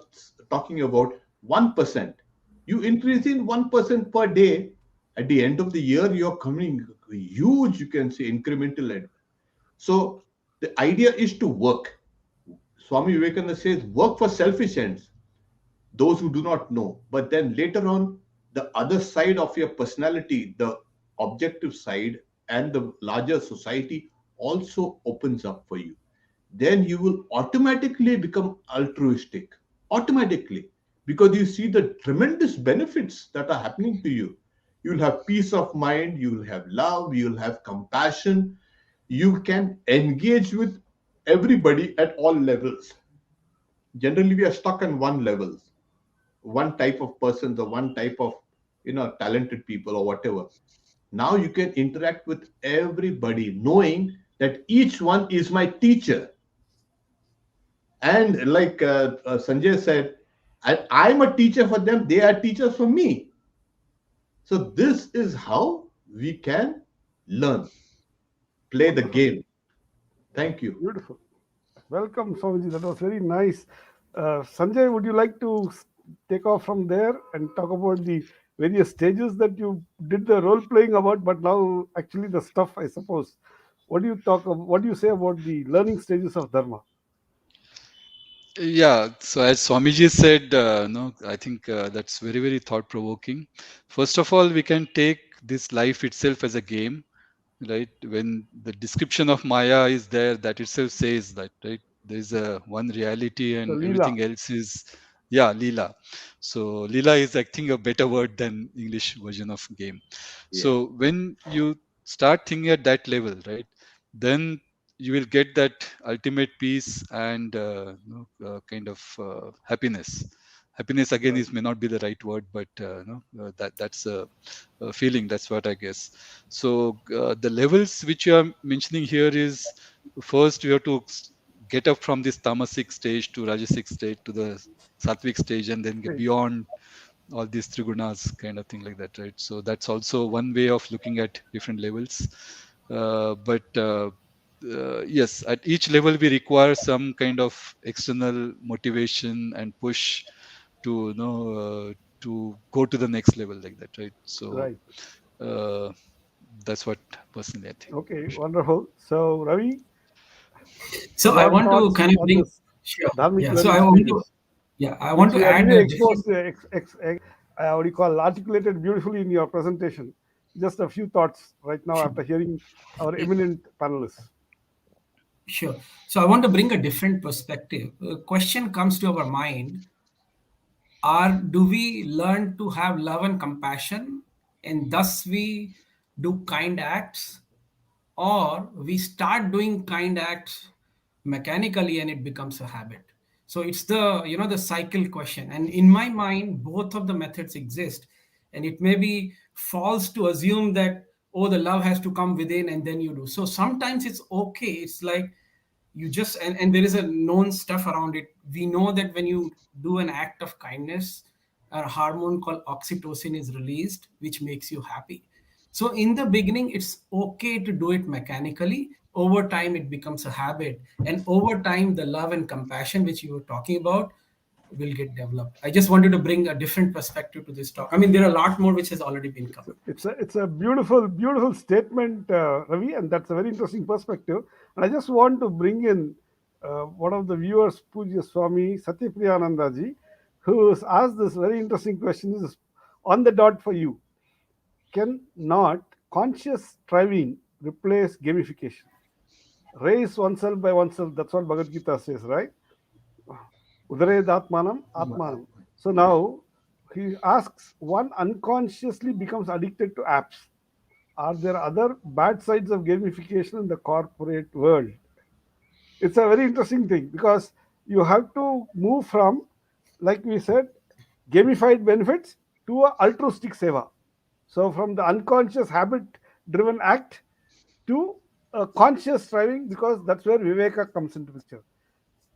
talking about, 1%. You increase in 1% per day. At the end of the year, you're coming huge, you can say, incremental. So the idea is to work. Swami Vivekananda says, work for selfish ends, those who do not know. But then later on, the other side of your personality, the objective side, and the larger society also opens up for you. Then you will automatically become altruistic, automatically, because you see the tremendous benefits that are happening to you. You'll have peace of mind, you'll have love, you'll have compassion, you can engage with everybody at all levels. Generally, we are stuck on one level, one type of persons or one type of talented people or whatever. Now you can interact with everybody knowing that each one is my teacher. And like Sanjay said, I'm a teacher for them, they are teachers for me. So this is how we can learn, play the Wonderful. game. Thank you. Beautiful. Welcome, Swamiji. That was very nice. Sanjay, would you like to take off from there and talk about the various stages that you did the role playing about, but now actually the stuff, I suppose. What do you say about the learning stages of Dharma? Yeah, so as Swamiji said, no, I think that's very, very thought provoking. First of all, we can take this life itself as a game, right? When the description of Maya is there, that itself says that, right? There is a one reality The and Leela. everything else is, yeah, Leela. So Leela is, I think, a better word than English version of game. Yes. So when you start thinking at that level, right, then you will get that ultimate peace and kind of happiness. Happiness again Right. is may not be the right word, but that's a feeling. That's what I guess. So the levels which you are mentioning here is first you have to get up from this tamasic stage to rajasic stage to the sattvic stage and then get Stage. beyond all these trigunas kind of thing like that, right? So that's also one way of looking at different levels. But yes, at each level we require some kind of external motivation and push to to go to the next level like that, right? So Right. uh, that's what personally I think. Okay, wonderful. So, Ravi, So I your want to thoughts kind of on bring, this sure. dharmic Yeah. So learning I want to, stages, yeah, I want which to you add actually a exposed, different. what do you call, articulated beautifully in your presentation. Just a few thoughts right now Sure. after hearing our eminent panelists. Sure. So I want to bring a different perspective. A question comes to our mind: Are do we learn to have love and compassion, and thus we do kind acts, or we start doing kind acts mechanically and it becomes a habit? So it's the the cycle question, and in my mind both of the methods exist, and it may be false to assume that, oh, the love has to come within and then you do. So sometimes it's okay, it's like you just, and there is a known stuff around it. We know that when you do an act of kindness, a hormone called oxytocin is released, which makes you happy. So in the beginning it's okay to do it mechanically. Over time it becomes a habit, and over time the love and compassion which you were talking about will get developed. I just wanted to bring a different perspective to this talk. I mean, there are a lot more which has already been covered. It's a beautiful statement, Ravi, and that's a very interesting perspective. And I just want to bring in one of the viewers, Pujya Swami Satyapriyanandaji, who has asked this very interesting question. This is on the dot for you. Can not conscious striving replace gamification? Raise oneself by oneself. That's what Bhagavad Gita says, right? Udared Atmanam, Atmanam. So now he asks, one unconsciously becomes addicted to apps. Are there other bad sides of gamification in the corporate world? It's a very interesting thing because you have to move from, like we said, gamified benefits to a altruistic seva. So from the unconscious habit driven act to a conscious striving, because that's where Viveka comes into picture.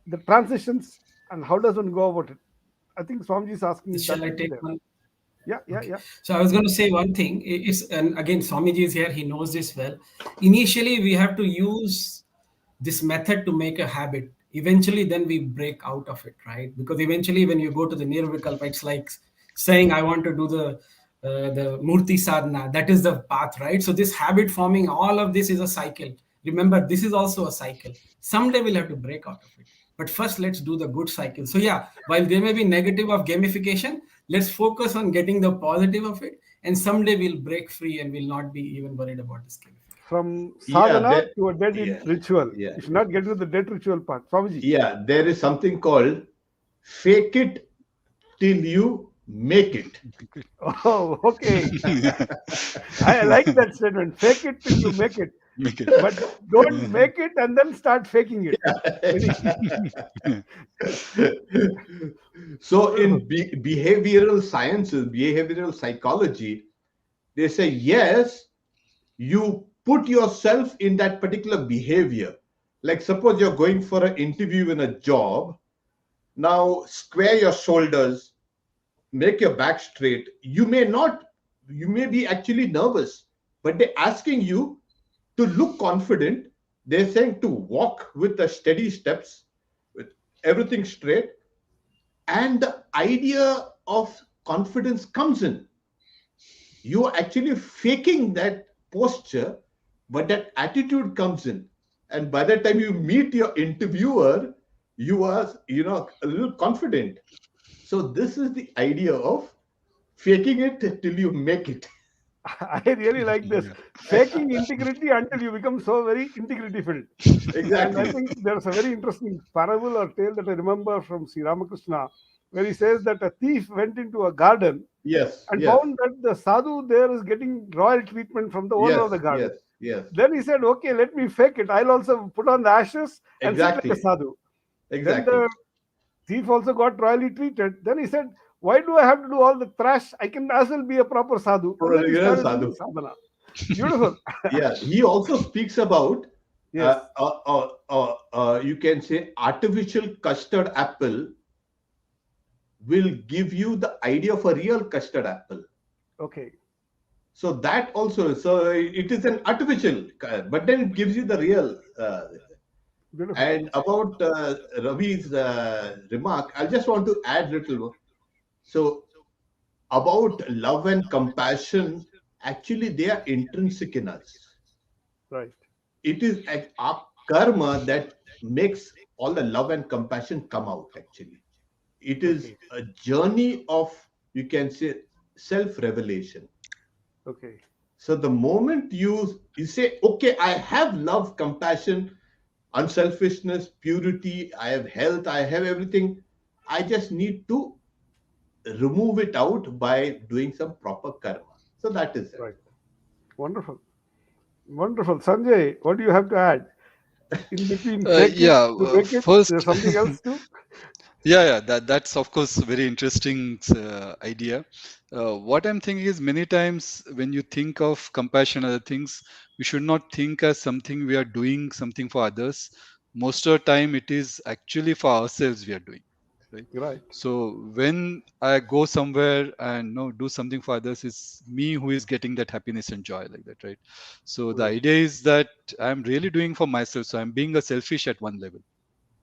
the transitions and how does one go about it? I think Swamiji is asking Shall that I question take there. one? Yeah, yeah, Okay. yeah. So I was going to say one thing is, and again, Swamiji is here. He knows this well. Initially, we have to use this method to make a habit. Eventually, then we break out of it, right? Because eventually, when you go to the Nirvikalpa, it's like saying, "I want to do the Murti Sadhana." That is the path, right? So this habit forming, all of this is a cycle. Remember, this is also a cycle. Someday we'll have to break out of it. But first, let's do the good cycle. So yeah, while there may be negative of gamification, let's focus on getting the positive of it, and someday we'll break free and we'll not be even worried about this gamification. From Yeah, sadhana there, to a dead yeah, ritual. yeah, You should not get into the dead ritual part. Swamiji. yeah. There is something called fake it till you make it. Oh, okay. I like that statement. Fake it till you make it. Make it. But don't make it and then start faking it. Very So beautiful. in behavioral sciences, behavioral psychology, they say yes, you put yourself in that particular behavior. Like suppose you're going for an interview in a job. Now square your shoulders, make your back straight. You may be actually nervous, but they're asking you to look confident. They're saying to walk with the steady steps, with everything straight. And the idea of confidence comes in. You're actually faking that posture, but that attitude comes in. And by the time you meet your interviewer, you are, a little confident. So this is the idea of faking it till you make it. I really like this. Yeah. Faking integrity until you become so very integrity filled. And I Exactly. think there's a very interesting parable or tale that I remember from Sri Ramakrishna, where he says that a thief went into a garden Yes, and yes, found that the sadhu there is getting royal treatment from the owner of yes, the garden. yes, yes. Then he said, okay, let me fake it. I'll also put on the ashes and sit like a Exactly. sadhu. Then Exactly. the thief also got royally treated. Then he said, why do I have to do all the trash? I can as well be a proper sadhu. And then he Real started doing sadhu. sadhana. Beautiful. Yeah, he also speaks about Yes. you can say artificial custard apple will give you the idea of a real custard apple. Okay. So that also, so it is an artificial, but then it gives you the real. Beautiful. And about Ravi's remark, I just want to add little more. So about love and compassion, actually they are intrinsic in us. Right. It is our karma that makes all the love and compassion come out actually. It is Okay. a journey of, you can say, self revelation. Okay. So the moment you say, okay, I have love, compassion, unselfishness, purity, I have health, I have everything, I just need to remove it out by doing some proper karma. So that is it. Right. Wonderful. Wonderful. Sanjay, what do you have to add? In between fake it Yeah. to make it, First, there's something else too? yeah. That's of course very interesting idea. What I'm thinking is many times when you think of compassion, other things, we should not think as something we are doing something for others. Most of the time, it is actually for ourselves we are doing. Right. Right. So when I go somewhere and do something for others, it's me who is getting that happiness and joy like that, right? So the Right. idea is that I'm really doing for myself. So I'm being a selfish at one level.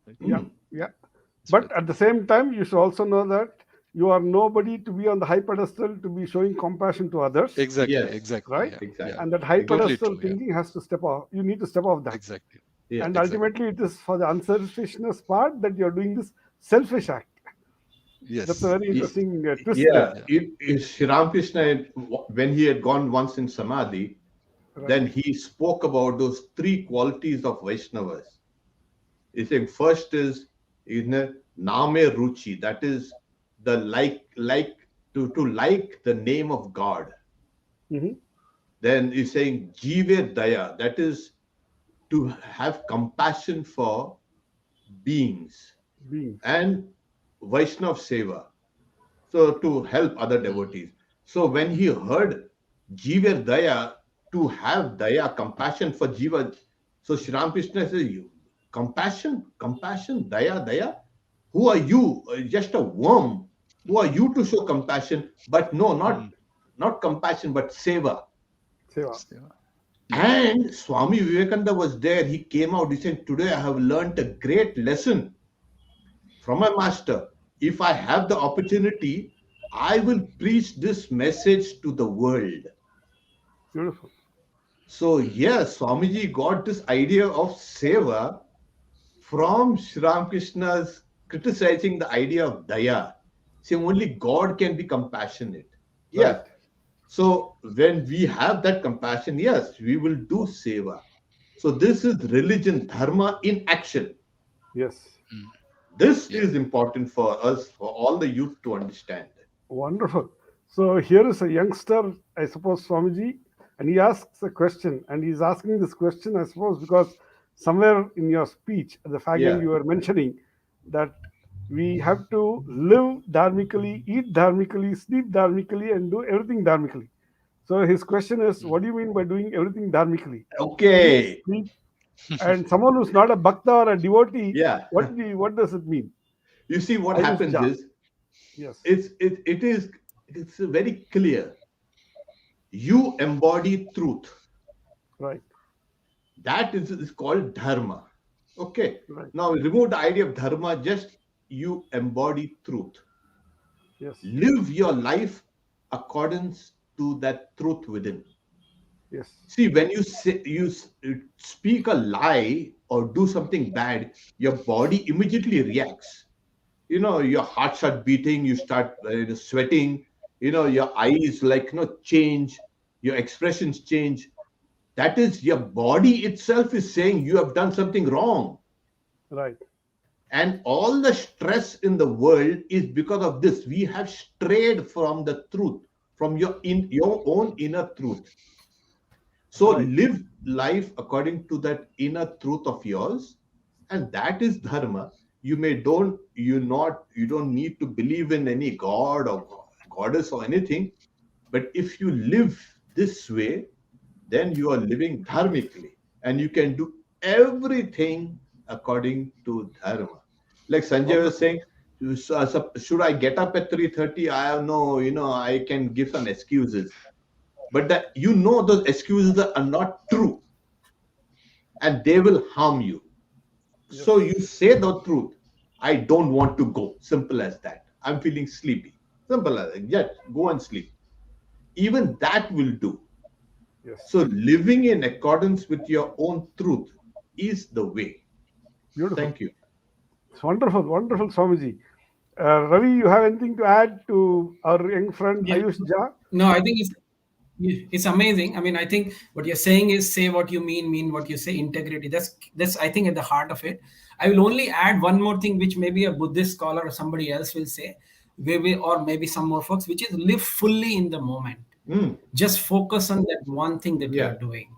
Right? Yeah. Hmm. Yeah. That's what I But think. at the same time, you should also know that you are nobody to be on the high pedestal to be showing compassion to others, Exactly, Yes, exactly. right? Yeah, yeah. exactly. And that high Totally pedestal true. Yeah, thinking has to step off. You need to step off that. exactly, Yeah. And exactly. ultimately, it is for the unselfishness part that you're doing this selfish act. That's a Yes, very interesting twist there. Yeah. yeah, Sri Ramakrishna, when he had gone once in Samadhi, Right. then he spoke about those three qualities of Vaishnavas. He said first is Name Ruchi, that is the to like the name of God. Hmm. Then he's saying Jive Daya, that is to have compassion for beings, Beings. and Vaishnav Seva, so to help other devotees. So when he heard Jiva Daya, to have Daya, compassion for Jiva, so Shri Ramakrishna says, Compassion, compassion, daya, daya. Who are you? Just a worm. Who are you to show compassion? But no, not compassion, but seva. Seva. Yeah. And Swami Vivekananda was there. He came out. He said, "Today I have learned a great lesson from my master. If I have the opportunity, I will preach this message to the world." Beautiful. So, yes, Swamiji got this idea of seva from Sri Ramakrishna's criticizing the idea of daya, saying only God can be compassionate. Right. Yeah. So, when we have that compassion, yes, we will do seva. So, this is religion, dharma in action. Yes. This Yeah. is important for us, for all the youth to understand. Wonderful. So here is a youngster, I suppose, Swamiji, and he asks a question, and he's asking this question, I suppose, because somewhere in your speech, the fag end, Yeah. you were mentioning that we have to live dharmically, eat dharmically, sleep dharmically, and do everything dharmically. So his question is, what do you mean by doing everything dharmically? Eat, Okay. sleep, and someone who's not a bhakta or a devotee, Yeah. what does it mean? You see, what happens Ayushja. is, Yes. it's very clear. You embody truth. Right. That is called dharma. Okay. Right. Now remove the idea of dharma, just you embody truth. Yes. Live your life accordance to that truth within. Yes. See, when speak a lie or do something bad, your body immediately reacts. Your heart starts beating, you start sweating, your eyes change, your expressions change. That is, your body itself is saying you have done something wrong. Right. And all the stress in the world is because of this. We have strayed from the truth, from your own inner truth. So Right. live life according to that inner truth of yours, and that is dharma. You don't need to believe in any god or goddess or anything, but if you live this way, then you are living dharmically, and you can do everything according to dharma. Like Sanjay was Wonderful. saying, should I get up at 3:30? I have no, I can give some excuses, but those excuses are not true, and they will harm you. Yes. So you say the truth. I don't want to go. Simple as that. I'm feeling sleepy. Simple as that. Yes, go and sleep. Even that will do. Yes. So living in accordance with your own truth is the way. Beautiful. Thank you. It's wonderful. Wonderful, Swamiji. Ravi, you have anything to add to our young friend Yeah. Ayush Jha? No, I think it's amazing. I mean, I think what you're saying is say what you mean what you say, integrity. That's I think at the heart of it. I will only add one more thing, which maybe a Buddhist scholar or somebody else will say, or maybe some more folks, which is live fully in the moment. Mm, Just focus on that one thing that you are yeah, doing.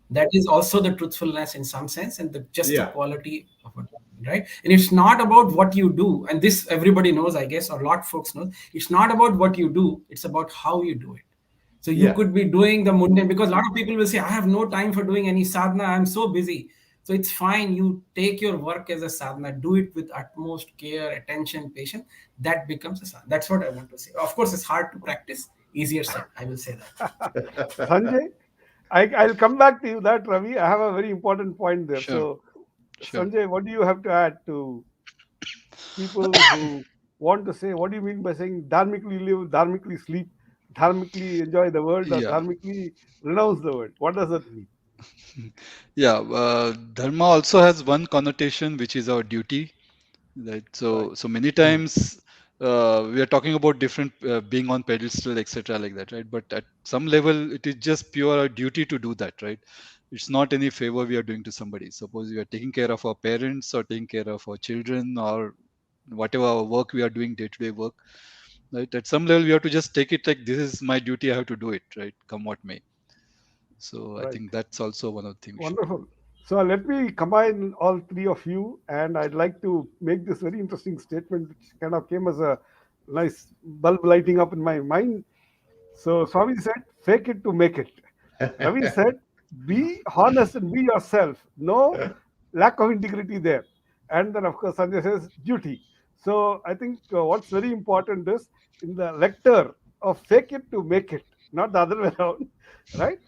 That is also the truthfulness in some sense, and just the yeah, quality of it, right? And it's not about what you do, and this everybody knows, I guess, or a lot of folks know. It's not about what you do; it's about how you do it. So you yeah, could be doing the mundane, because a lot of people will say, I have no time for doing any sadhana, I'm so busy. So it's fine. You take your work as a sadhana, do it with utmost care, attention, patience. That becomes a sadhana. That's what I want to say. Of course, it's hard to practice, easier said. I will say that. Sanjay, I'll come back to you that, Ravi. I have a very important point there. Sure. So, Sure. Sanjay, what do you have to add to people who want to say, what do you mean by saying dharmically live, dharmically sleep, dharmically enjoy the world, or Yeah. dharmically renounce the world? What does that mean? Yeah. Dharma also has one connotation, which is our duty. Right. Right. So many times we are talking about different being on pedestal, etc., like that, right? But at some level, it is just pure our duty to do that, right? It's not any favor we are doing to somebody. Suppose we are taking care of our parents or taking care of our children or whatever our work we are doing, day-to-day work, right? At some level, we have to just take it like this is my duty. I have to do it, right? Come what may. So I Right. think that's also one of the things we should do. Wonderful. So let me combine all three of you, and I'd like to make this very interesting statement, which kind of came as a nice bulb lighting up in my mind. So Swami said, "Fake it to make it." Ravi said, "Be honest and be yourself. No lack of integrity there. And then, of course, Sanjay says duty. So I think what's very important is in the lecture of fake it to make it, not the other way around, right?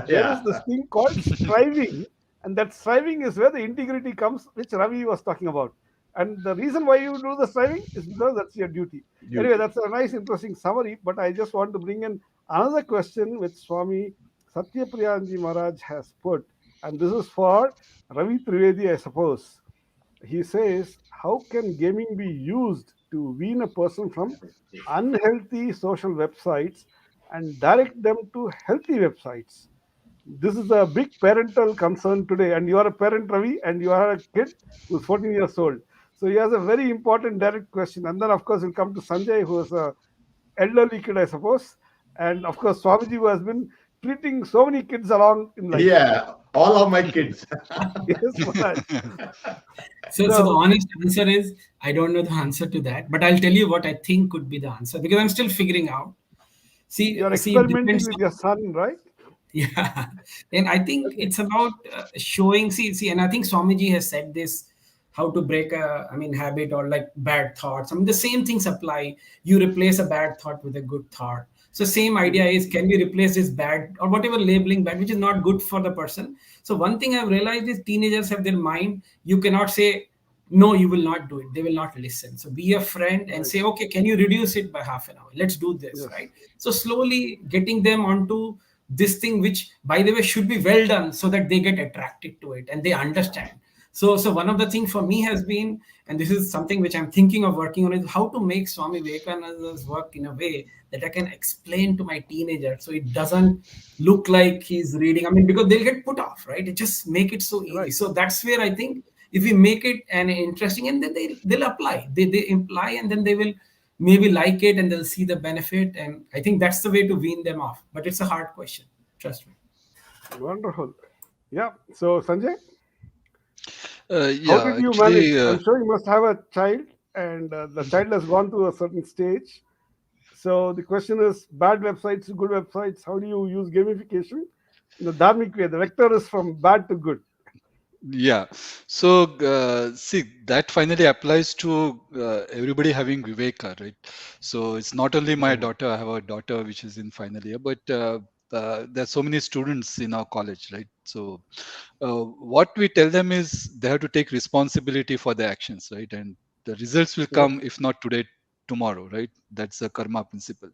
There is Yeah. this thing called striving, and that striving is where the integrity comes, which Ravi was talking about. And the reason why you do the striving is because that's your duty. Anyway, Duty. that's a nice, interesting summary. But I just want to bring in another question which Swami Satyapriyanji Maharaj has put, and this is for Ravi Trivedi, I suppose. He says, how can gaming be used to wean a person from unhealthy social websites and direct them to healthy websites? This is a big parental concern today. And you are a parent, Ravi, and you are a kid who's 14 years old. So he has a very important direct question. And then, of course, we'll come to Sanjay, who is a elderly kid, I suppose. And of course, Swamiji, who has been treating so many kids along in life. Yeah, all of my kids. Yes, Maharaj. So the So honest answer is I don't know the answer to that, but I'll tell you what I think could be the answer because I'm still figuring out. you're See, it experimenting depends. with your son, right? Yeah, and I think Okay. it's about showing. See, and I think Swamiji has said this: how to break a, I mean, habit or like bad thoughts. I mean, the same things apply. You replace a bad thought with a good thought. So same idea is, can we replace this bad or whatever labeling bad, which is not good for the person. So one thing I've realized is teenagers have their mind. You cannot say no, you will not do it. They will not listen. So be a friend and Right. say, okay, can you reduce it by half an hour? Let's do this, Yes. right? So slowly getting them onto this thing, which by the way should be well done, so that they get attracted to it and they understand. So one of the things for me has been, and this is something which I'm thinking of working on, is how to make Swami Vivekananda's work in a way that I can explain to my teenager, so it doesn't look like he's reading. I mean, because they'll get put off, right? It just make it so easy. Right. So that's where I think if we make it an interesting, and then they'll apply, they imply, and then they will maybe like it and they'll see the benefit. And I think that's the way to wean them off. But it's a hard question, trust me. Wonderful. Yeah. So, Sanjay, how Yeah, did you actually, manage? I'm sure you must have a child, and the child has gone to a certain stage. So, the question is bad websites, good websites. How do you use gamification in the dharmic way? The vector is from bad to good. yeah. So, see, that finally applies to everybody having Viveka, right? So, it's not only my Mhm. daughter, I have a daughter which is in final year, but there are so many students in our college, right? So, what we tell them is they have to take responsibility for their actions, right? And the results will Yes. come, if not today, tomorrow, right? That's the karma principle.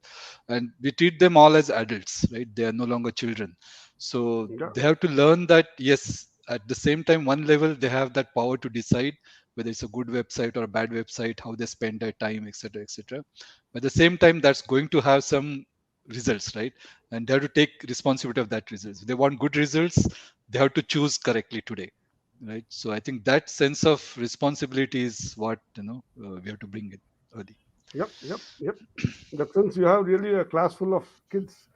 And we treat them all as adults, right? They are no longer children. So Yeah. they have to learn that, yes, at the same time, one level, they have that power to decide whether it's a good website or a bad website, how they spend their time, etc., etc. But at the same time, that's going to have some results, right? And they have to take responsibility of that results. If they want good results, they have to choose correctly today, right? So I think that sense of responsibility is what we have to bring it early. Yep. Yep. Yep. That since you have really a class full of kids.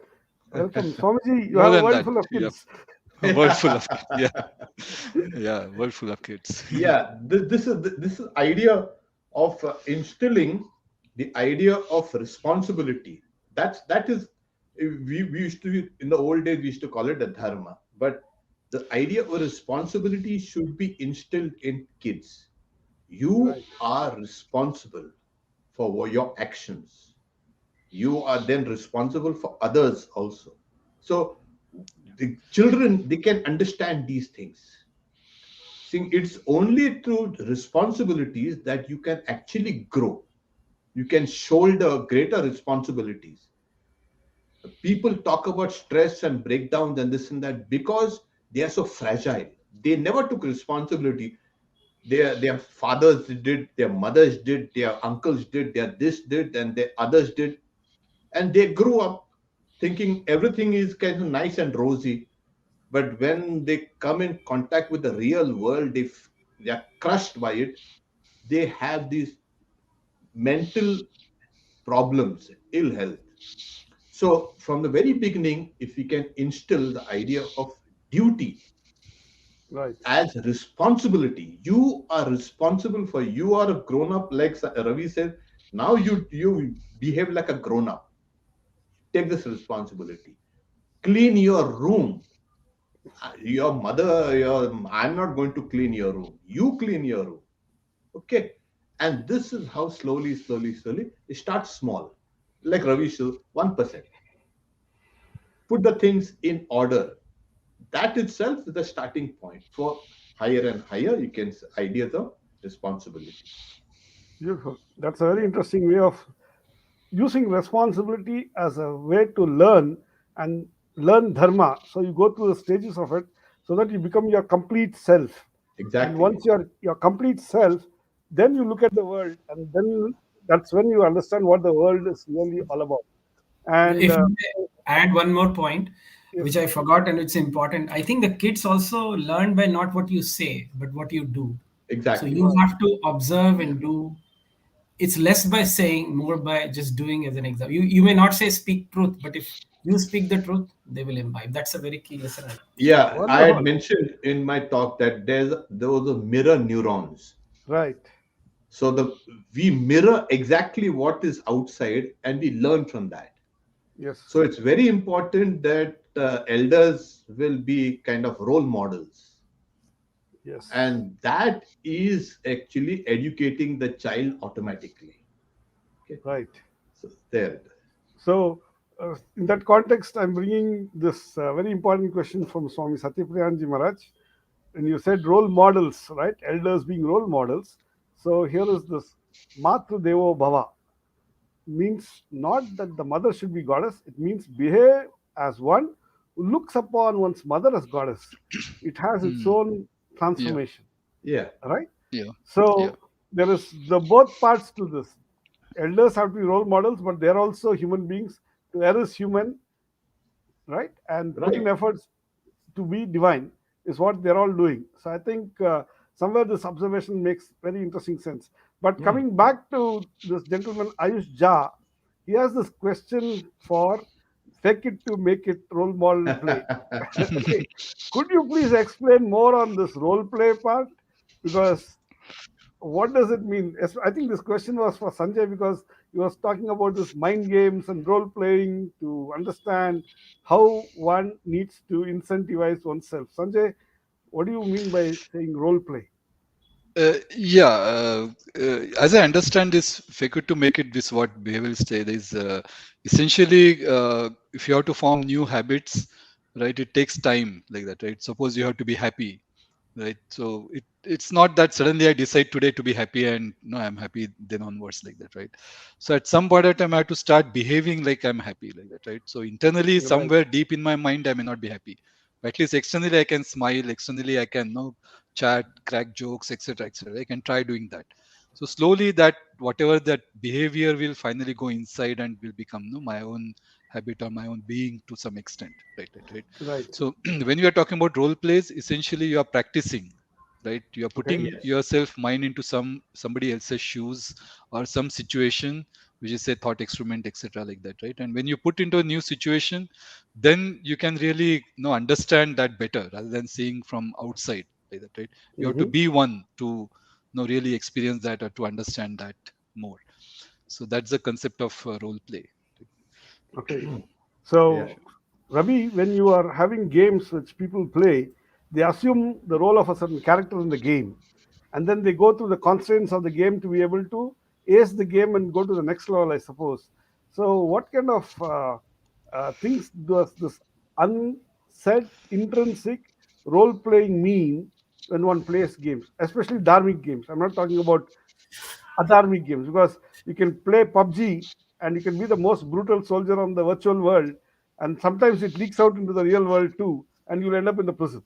Welcome, Swamiji. You More have a than world that, full of yeah, kids. a world full Yeah. of kids. Yeah, yeah, world full of kids. Yeah, this is idea of instilling the idea of responsibility. That is we used to, in the old days we used to call it a dharma, but the idea of responsibility should be instilled in kids. You Right. are responsible for your actions. You are then responsible for others also. So the children, they can understand these things. See, it's only through responsibilities that you can actually grow. You can shoulder greater responsibilities. People talk about stress and breakdowns and this and that because they are so fragile. They never took responsibility. Their fathers did, their mothers did, their uncles did, their this did, and their others did. And they grew up thinking everything is kind of nice and rosy. But when they come in contact with the real world, they are crushed by it. They have these mental problems, ill health. So, from the very beginning, if we can instill the idea of duty Right. as responsibility, you are responsible for, you are a grown up, like Ravi said. Now you behave like a grown up. Take this responsibility. Clean your room. Your mother, I'm not going to clean your room. You clean your room. Okay. And this is how slowly, it starts small. Like Ravi said, 1%. Put the things in order. That itself is the starting point for higher and higher, you can ideas of responsibility. Beautiful. That's a very interesting way of using responsibility as a way to learn and learn dharma. So you go through the stages of it so that you become your complete self. And Exactly. once you're your complete self, then you look at the world, and then that's when you understand what the world is really all about. And If you may add one more point, which yes, I forgot and it's important, I think the kids also learn by not what you say, but what you do. So Exactly. you right, have to observe Yeah. and do. It's less by saying, more by just doing. As an example, you may not say speak truth, but if you speak the truth, they will imbibe. That's a very key lesson, I think. Yeah, I had wonderful, mentioned in my talk that there was a mirror neurons. right, So we mirror exactly what is outside and we learn from that. yes, So it's very important that elders will be kind of role models, yes, and that is actually educating the child automatically. Okay, right. so there. So, in that context, I'm bringing this very important question from Swami Satyapriyanji Maharaj. And you said role models, right? Elders being role models. So, here is this Matru Devo Bhava means not that the mother should be goddess, it means behave as one who looks upon one's mother as goddess. It has its Mm, own yeah, transformation, Yeah, right? yeah, yeah. So, there is the both parts to this. Elders have to be role models, but they're also human beings. To err is human, right? And put in right. efforts to be divine is what they're all doing. So I think somewhere this observation makes very interesting sense. But Hmm. coming back to this gentleman Ayush Jha, he has this question for fake it to make it role model play. Okay, could you please explain more on this role play part? Because what does it mean? I think this question was for Sanjay because he was talking about this mind games and role playing to understand how one needs to incentivize oneself. Sanjay, what do you mean by saying role play? Yeah, as I understand this, fake it to make it, this what behavioral state is essentially if you have to form new habits, right? It takes time like that, right? Suppose you have to be happy, right? So it's not that suddenly I decide today to be happy and no, I'm happy then onwards like that, right? So at some point of time I have to start behaving like I'm happy like that, right? So internally Right. somewhere deep in my mind I may not be happy, but at least externally I can smile, externally I can chat, crack jokes, etc., etc. I can try doing that. So slowly that whatever that behavior will finally go inside and will become my own habit or my own being to some extent, right. Right. So when you are talking about role plays, essentially you are practicing, right? You are Okay. putting Yes. yourself mind into somebody else's shoes or some situation, which is a thought experiment, etc., like that, right? And when you put into a new situation, then you can really understand that better rather than seeing from outside like that, right? You have to Hmm. be one to really experience that or to understand that more. So that's the concept of role play. Okay. Yeah. So, Ravi, when you are having games which people play, they assume the role of a certain character in the game. And then they go through the constraints of the game to be able to ace the game and go to the next level, I suppose. So, what kind of things does this unsaid intrinsic role playing mean when one plays games, especially dharmic games? I'm not talking about adharmic games because you can play PUBG and you can be the most brutal soldier on the virtual world, and sometimes it leaks out into the real world too, and you'll end up in the prison.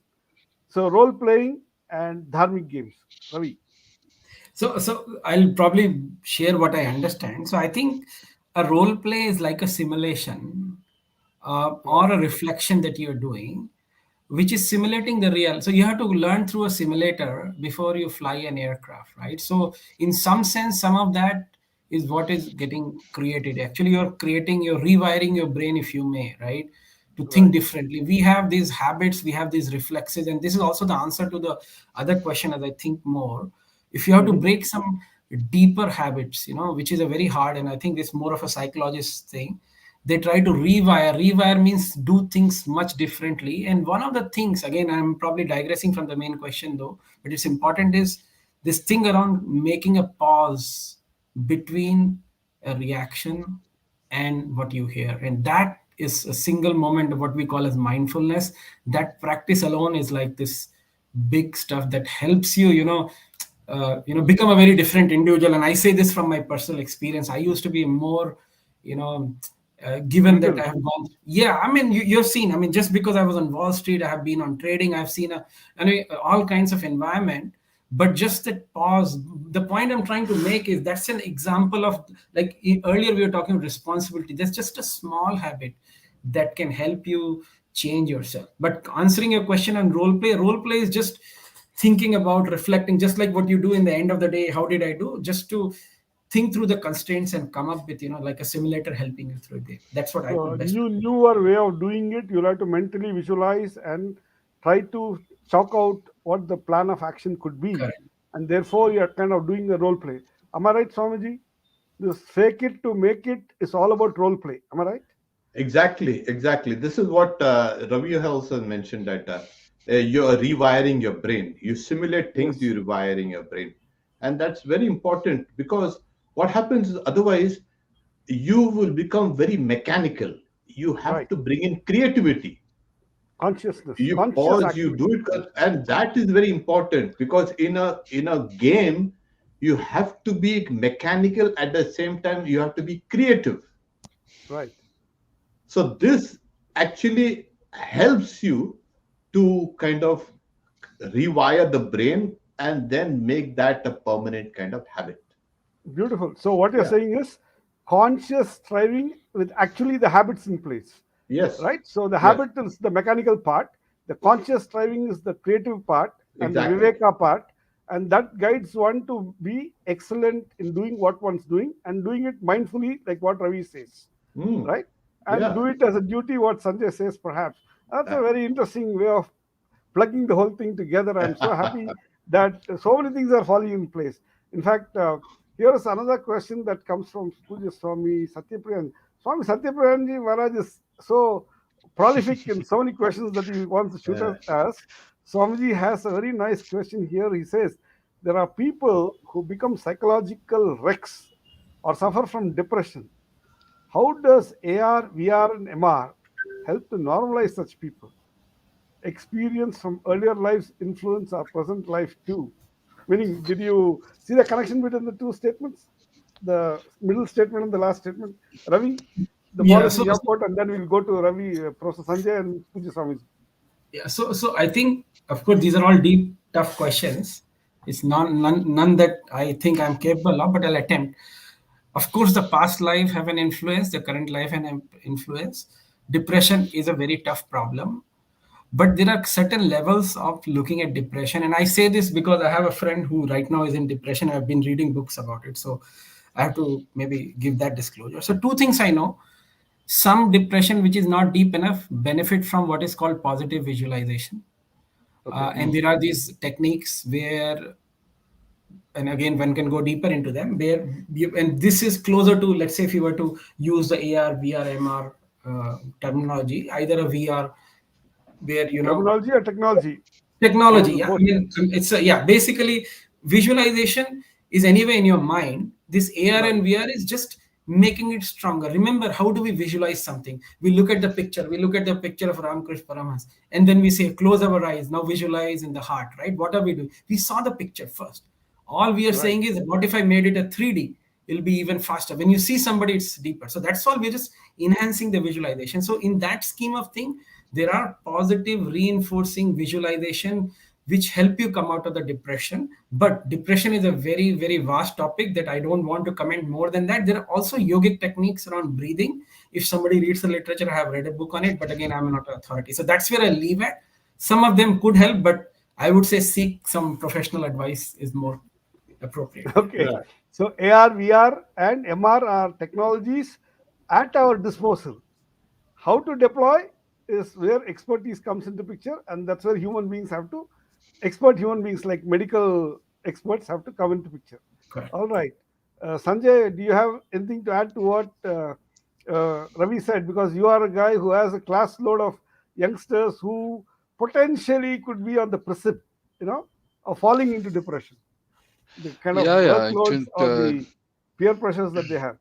So, role playing and dharmic games. Ravi. So I'll probably share what I understand. So I think a role play is like a simulation Right. or a reflection that you're doing, which is simulating the real. So you have to learn through a simulator before you fly an aircraft, right? So in some sense, some of that is what is getting created. Actually, you're rewiring your brain, if you may, right? To think Right. differently. We have these habits, we have these reflexes, and this is also the answer to the other question as I think more. If you have to Hmm. break some deeper habits, which is a very hard, and I think it's more of a psychologist thing, they try to rewire means do things much differently. And one of the things, again, I'm probably digressing from the main question though, but it's important, is this thing around making a pause between a reaction and what you hear. And that is a single moment of what we call as mindfulness. That practice alone is like this big stuff that helps you, become a very different individual. And I say this from my personal experience. I used to be more, you know given that Brittle. I have gone, yeah, I mean, you've seen, I mean, just because I was on Wall Street, I have been on trading, I've seen all kinds of environment. But just that pause, the point I'm trying to make is that's an example of, like, earlier we were talking responsibility. That's just a small habit that can help you change yourself. But answering your question on role play is just thinking about, reflecting, just like what you do in the end of the day. How did I do? Just to think through the constraints and come up with, like a simulator helping you through it. That's what I So could best. you newer way of doing it. You'll have to mentally visualize and try to chalk out what the plan of action could be, Correct. and therefore you're kind of doing a role play. Am I right, Swamiji? This fake it to make it is all about role play. Am I right? Exactly, exactly. This is what Ravi also mentioned, that you're rewiring your brain. You simulate things, Yes. you're rewiring your brain. And that's very important, because what happens is otherwise you will become very mechanical. You have Right. to bring in creativity. Consciousness, You conscious pause, you do activity. it, and that is very important, because in a game you have to be mechanical, at the same time you have to be creative. Right. So this actually helps you to kind of rewire the brain and then make that a permanent kind of habit. Beautiful. So what you're Yeah. saying is conscious striving with actually the habits in place, Yes. right? So the Yes. habit is the mechanical part, the conscious striving is the creative part, and the Exactly. viveka part, and that guides one to be excellent in doing what one's doing and doing it mindfully, like what Ravi says, Mm. right? And Yeah. do it as a duty, what Sanjay says, perhaps. That's a Uh, very interesting way of plugging the whole thing together. I'm so happy that so many things are falling in place. In fact, here is another question that comes from Puja Swami Satyapriyan. Swami Satyapriyanji Maharaj is so prolific in so many questions that he wants to shoot yeah. us as. Swamiji has a very nice question here. He says, there are people who become psychological wrecks or suffer from depression. How does AR, VR, and MR help to normalize such people? Experience from earlier lives influence our present life too. Meaning, did you see the connection between the two statements? The middle statement and the last statement. Ravi, the ball Yeah. is in So, your court, and then we'll go to Ravi, Professor Sanjay, and Puja Swamiji. yeah. So I think, of course, these are all deep, tough questions. It's none that I think I'm capable of, but I'll attempt. Of course, the past life have an influence, the current life an influence. Depression is a very tough problem, but there are certain levels of looking at depression. And I say this because I have a friend who right now is in depression. I've been reading books about it, so I have to maybe give that disclosure. So two things I know: some depression which is not deep enough benefit from what is called positive visualization. Okay. And there are these techniques where, and again, one can go deeper into them, where and this is closer to, let's say, if you were to use the AR, VR, MR terminology, either a VR where, Terminology or technology? One technology, of the yeah, I both. mean, it's yeah, basically visualization is anyway in your mind. This AR Right. and VR is just making it stronger. Remember, how do we visualize something? We look at the picture, we look at the picture of Ramakrishna Paramahansa, and then we say close our eyes, now visualize in the heart, right? What are we doing? We saw the picture first. All we are Right. saying is, what if I made it a 3D? It'll be even faster. When you see somebody, it's deeper. So that's all. We're just enhancing the visualization. So in that scheme of thing, there are positive reinforcing visualization which help you come out of the depression. But depression is a very, very vast topic that I don't want to comment more than that. There are also yogic techniques around breathing. If somebody reads the literature, I have read a book on it, but again, I'm not an authority. So that's where I leave at. Some of them could help, but I would say seek some professional advice is more appropriate. Yeah. Okay. Yeah. So AR, VR, and MR are technologies at our disposal. How to deploy is where expertise comes into picture, and that's where human beings have to, expert human beings like medical experts have to come into picture. Correct. All right. Sanjay, do you have anything to add to what Ravi said, because you are a guy who has a class load of youngsters who potentially could be on the precipice, of falling into depression. The kind of Yeah, yeah. workloads Actually, or the peer pressures that they have.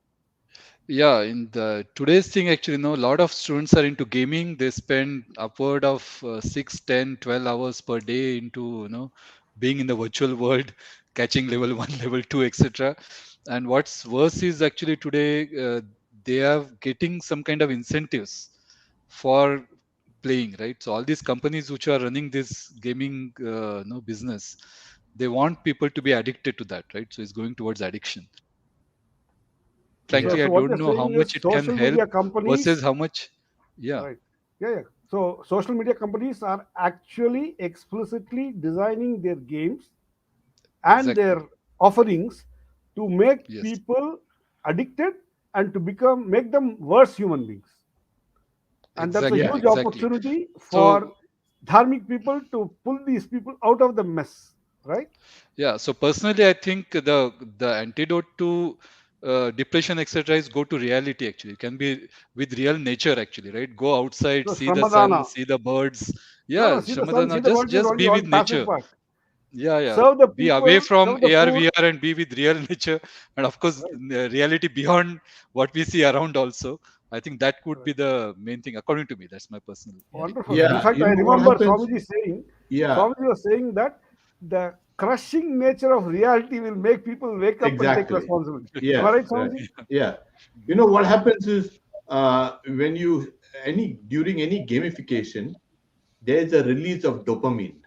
yeah, in the today's thing, actually, a lot of students are into gaming. They spend upward of 6, 10, 12 hours per day into, being in the virtual world, catching level 1, level 2, etc. And what's worse is actually today they are getting some kind of incentives for playing, right? So all these companies which are running this gaming, business, they want people to be addicted to that, right? So it's going towards addiction. So, Frankly, I so what don't you're know how saying is much it can social help media versus companies, how much. Yeah, right? Yeah, yeah. So social media companies are actually explicitly designing their games and exactly. their offerings to make Yes, people addicted and to make them worse human beings. And that's a exactly, Yeah. huge exactly. opportunity for So dharmic people to pull these people out of the mess, right? yeah, so personally, I think the antidote to depression, etc., is go to reality. Actually, it can be with real nature. Actually, right? Go outside, So see the sun, shramadana. see the birds. No, Yeah, no, see the sun, see Shamadana. the Just birds is just only be with one passive nature. part. Yeah, yeah. Serve the Be away people, from serve the AR, poor. VR, and be with real nature, and of course, Right, reality beyond what we see around. Also, I think that could be right. the main thing, according to me. That's my personal opinion. Wonderful. In Yeah. fact, You I know what remember happens? Yeah. Swamiji was saying that the crushing nature of reality will make people wake up and take Exactly. responsibility. Am I Yes. right, Right. Swamiji? Yeah. You know what happens is when you any during any gamification, there is a release of dopamine.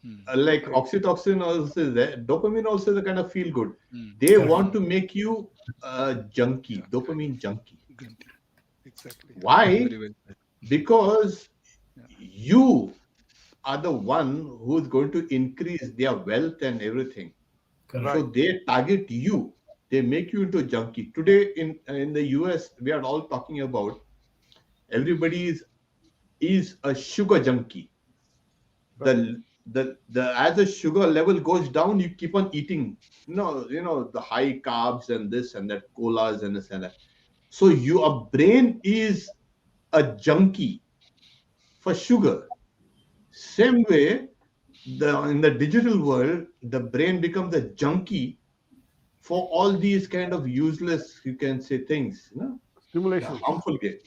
Hmm. Like Okay, oxytocin also is there. Dopamine also is a kind of feel good. Hmm. They Correct. want Hmm. to make you a Yeah, junkie, dopamine junkie. Ganti. Exactly. Why? Very well said. Because Yeah. you are the one who's going to increase their wealth and everything. Correct. So right, they target you. They make you into a junkie. Today in the US, we are all talking about everybody is a sugar junkie. right. The as the sugar level goes down, you keep on eating. The high carbs and this and that, colas and this and that. So your brain is a junkie for sugar. Same way, in the digital world, the brain becomes a junkie for all these kind of useless, you can say, things, the Stimulations. harmful game.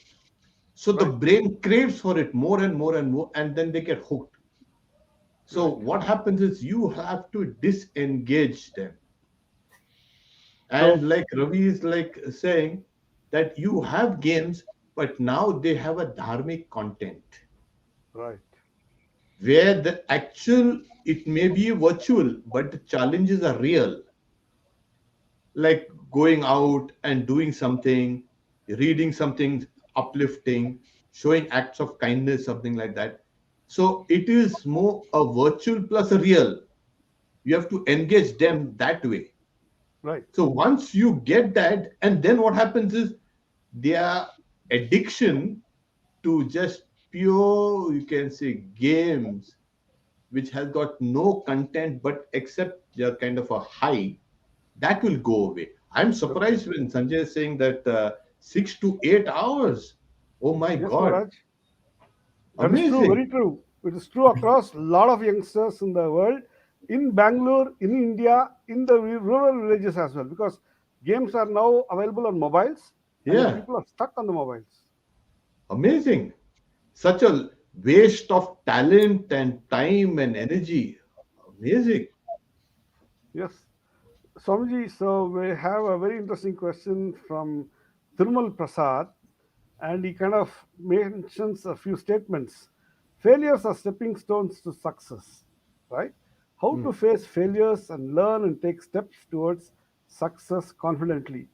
So the Right, brain craves for it more and more and more, and then they get hooked. So right. what happens is you have to disengage them. So, And like Ravi is like saying that you have games, but now they have a dharmic content right, where the actual, it may be virtual, but the challenges are real, like going out and doing something, reading something uplifting, showing acts of kindness, something like that. So it is more a virtual plus a real. You have to engage them that way. right. So once you get that, and then what happens is their addiction to just pure, you can say, games, which has got no content but except they're kind of a high, that will go away. I'm Okay. surprised when Sanjay is saying that 6 to 8 hours. Oh my Yes, God, Maharaj. That is true, amazing. very true. It is true across a lot of youngsters in the world, in Bangalore, in India, in the rural villages as well, because games are now available on mobiles and the Yeah, people are stuck on the mobiles. amazing. Such a waste of talent and time and energy. Amazing. Yes. Swamiji, so we have a very interesting question from Thirumal Prasad, and he kind of mentions a few statements. Failures are stepping stones to success, right? How Hmm. to face failures and learn and take steps towards success confidently.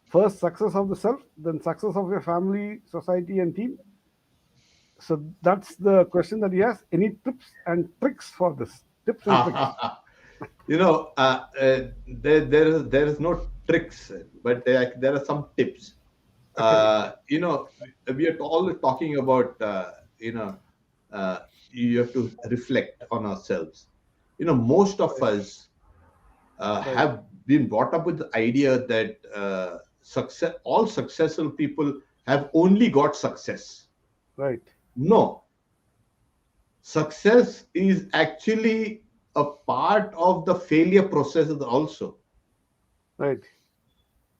First, success of the self, then success of your family, society, and team. So that's the question that he has. Any tips and tricks for this? Tips and tricks. you know, there is no tricks, but there are some tips. Okay, We are all talking about, uh, you have to reflect on ourselves. Most of right, us right, have been brought up with the idea that success, all successful people have only got success. Right. No, success is actually a part of the failure process also. Right.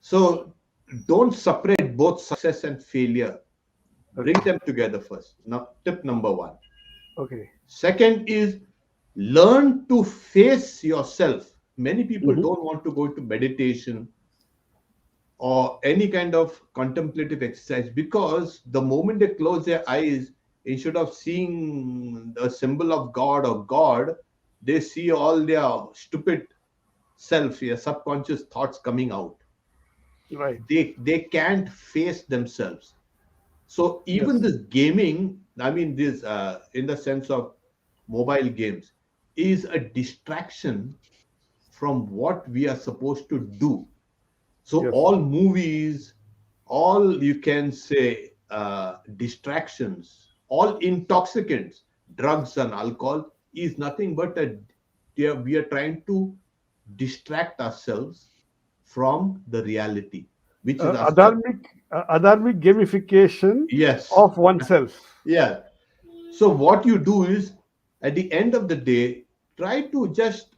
So don't separate both success and failure. Bring Okay. them together first. Now, tip number one. Okay. Second is learn to face yourself. Many people Mhm. don't want to go into meditation or any kind of contemplative exercise because the moment they close their eyes, instead of seeing the symbol of God or God, they see all their stupid self, their subconscious thoughts coming out. Right. They can't face themselves. So even Yes. this gaming, I mean, this in the sense of mobile games, is a distraction from what we are supposed to do. So Yes. all movies, all you can say distractions, all intoxicants, drugs and alcohol is nothing but we are trying to distract ourselves from the reality, which is ourselves. Adharmic gamification Yes, of oneself. yeah. So what you do is, at the end of the day, try to just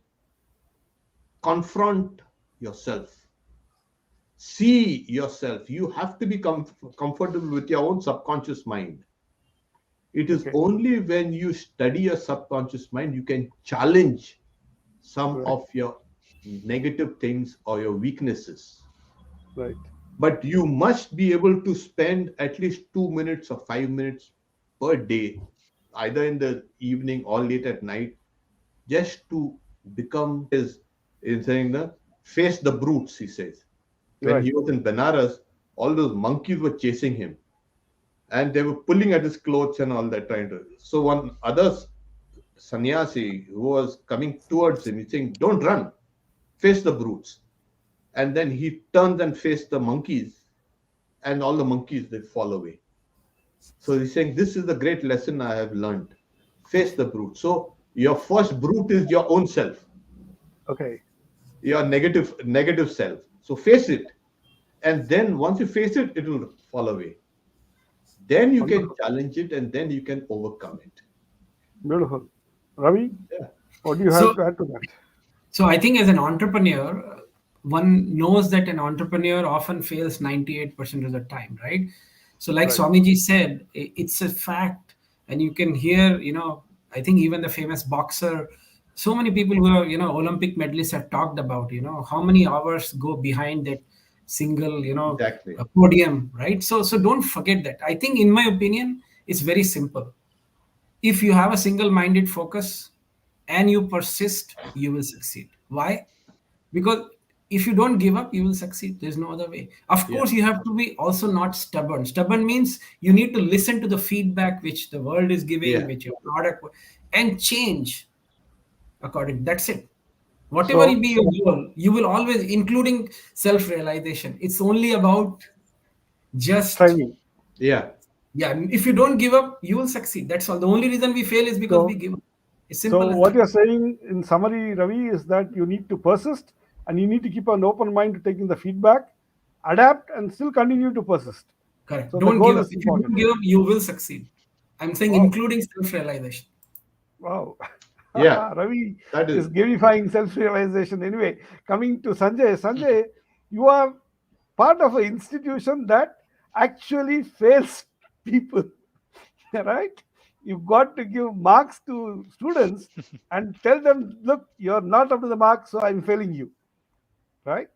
confront yourself, see yourself. You have to be comfortable with your own subconscious mind. It is Okay. only when you study your subconscious mind you can challenge some Right. of your negative things or your weaknesses. Right. But you must be able to spend at least 2 minutes or 5 minutes per day, either in the evening or late at night, just to become his, in saying the face the brutes, he says. When Right. he was in Benares, all those monkeys were chasing him and they were pulling at his clothes and all that, trying to. So one other sannyasi who was coming towards him, he's saying, "Don't run, face the brutes." And then he turns and faces the monkeys, and all the monkeys they fall away. So he's saying, "This is the great lesson I have learned. Face the brute." So your first brute is your own self, Okay. your negative self. So face it, and then once you face it, it will fall away. Then you can Wonderful. challenge it, and then you can overcome it. Beautiful. Ravi, Yeah. what do you have So to add to that? So I think as an entrepreneur, one knows that an entrepreneur often fails 98% of the time, right? So like Right. Swamiji said, it's a fact. And you can hear, I think even the famous boxer, so many people who are, Olympic medalists have talked about, how many hours go behind that single, Exactly. podium, right? So don't forget that. I think in my opinion, it's very simple. If you have a single minded focus and you persist, you will succeed. Why? Because if you don't give up, you will succeed. There's no other way. Of Yeah. course, you have to be also not stubborn. Stubborn means you need to listen to the feedback which the world is giving, Yeah. which your product, and change according. That's it. Whatever So, be your goal, you will always, including self-realization. It's only about just, striving. Yeah. yeah, if you don't give up, you will succeed. That's all. The only reason we fail is because we So, give up. It's so simple as what that. you're saying in summary, Ravi, is that you need to persist and you need to keep an open mind to taking the feedback, adapt, and still continue to persist. Correct. So the Don't goal give up. is If you don't important. give up, you will succeed. I'm saying Wow. including self-realization. Wow. Yeah. Ravi That is is. gamifying self-realization. Anyway, coming to Sanjay. Sanjay, you are part of an institution that actually fails people, right? You've got to give marks to students and tell them, look, you're not up to the mark, so I'm failing you, right?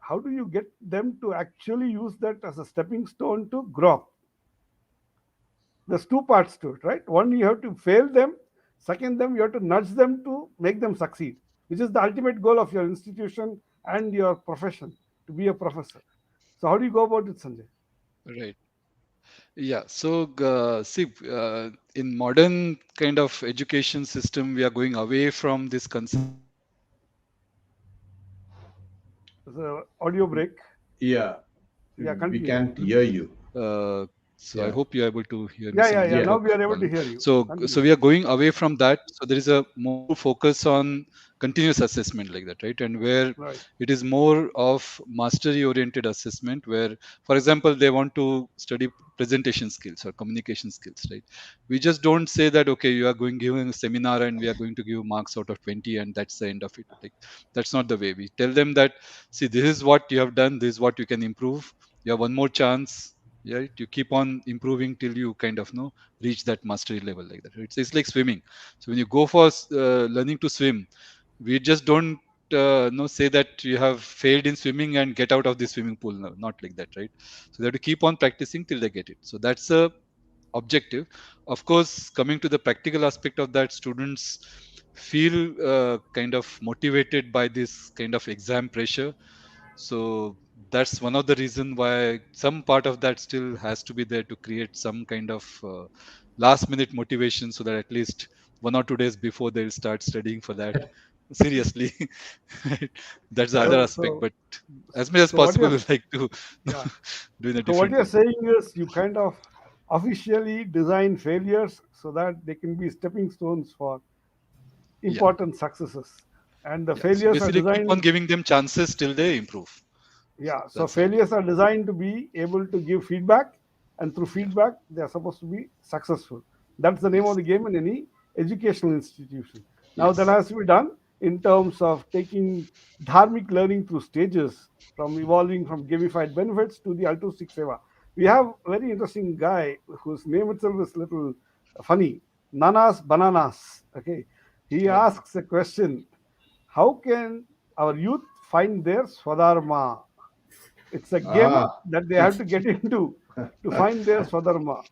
How do you get them to actually use that as a stepping stone to grow up? There's two parts to it, right? One, you have to fail them. Second, them you have to nudge them to make them succeed, which is the ultimate goal of your institution and your profession, to be a professor. So how do you go about it, Sanjay? Right. Yeah. So, see, in modern kind of education system, we are going away from this concept There's a audio break. Yeah. Yeah, We continue. can't hear you. So I Yeah. hope you're able to hear me, Yeah. Samaji, Yeah. Now without we are able to problem. hear you. So Continue. we are going away from that. So there is a more focus on continuous assessment like that, right? And where Right. it is more of mastery oriented assessment, where, for example, they want to study presentation skills or communication skills, right? We just don't say that, okay, you are going giving a seminar and we are going to give marks out of 20 and that's the end of it. Like, that's not the way. We tell them that, see, this is what you have done, this is what you can improve. You have one more chance, right? You keep on improving till you kind of know reach that mastery level like that. It's like swimming. So when you go for learning to swim, we just don't say that you have failed in swimming and get out of the swimming pool. No, not like that, right? So they have to keep on practicing till they get it. So that's a objective. Of course, coming to the practical aspect of that, students feel kind of motivated by this kind of exam pressure. So that's one of the reason why some part of that still has to be there to create some kind of last minute motivation, so that at least 1 or 2 days before they'll start studying for that seriously. Right? That's the other So, Yeah. aspect, so, but as much as so what possible you're, we like to yeah. do in a So what different you're way. saying is you kind of officially design failures so that they can be stepping stones for Yeah, important successes, and the yeah. So failures are basically keep on designed. giving them chances till they improve. So Yeah, so that's the idea. failures are designed to be able to give feedback, and through Yeah. feedback, they are supposed to be successful. That's the name of Yes. the game in any educational institution. Now, that Yes. has to be done in terms of taking dharmic learning through stages, from evolving from gamified benefits to the altruistic seva. We have a very interesting guy whose name itself is little funny, Nanas Bananas. Okay, he Oh. asks a question: how can our youth find their swadharma? It's a game Ah. that they have to get into to find their swadharma.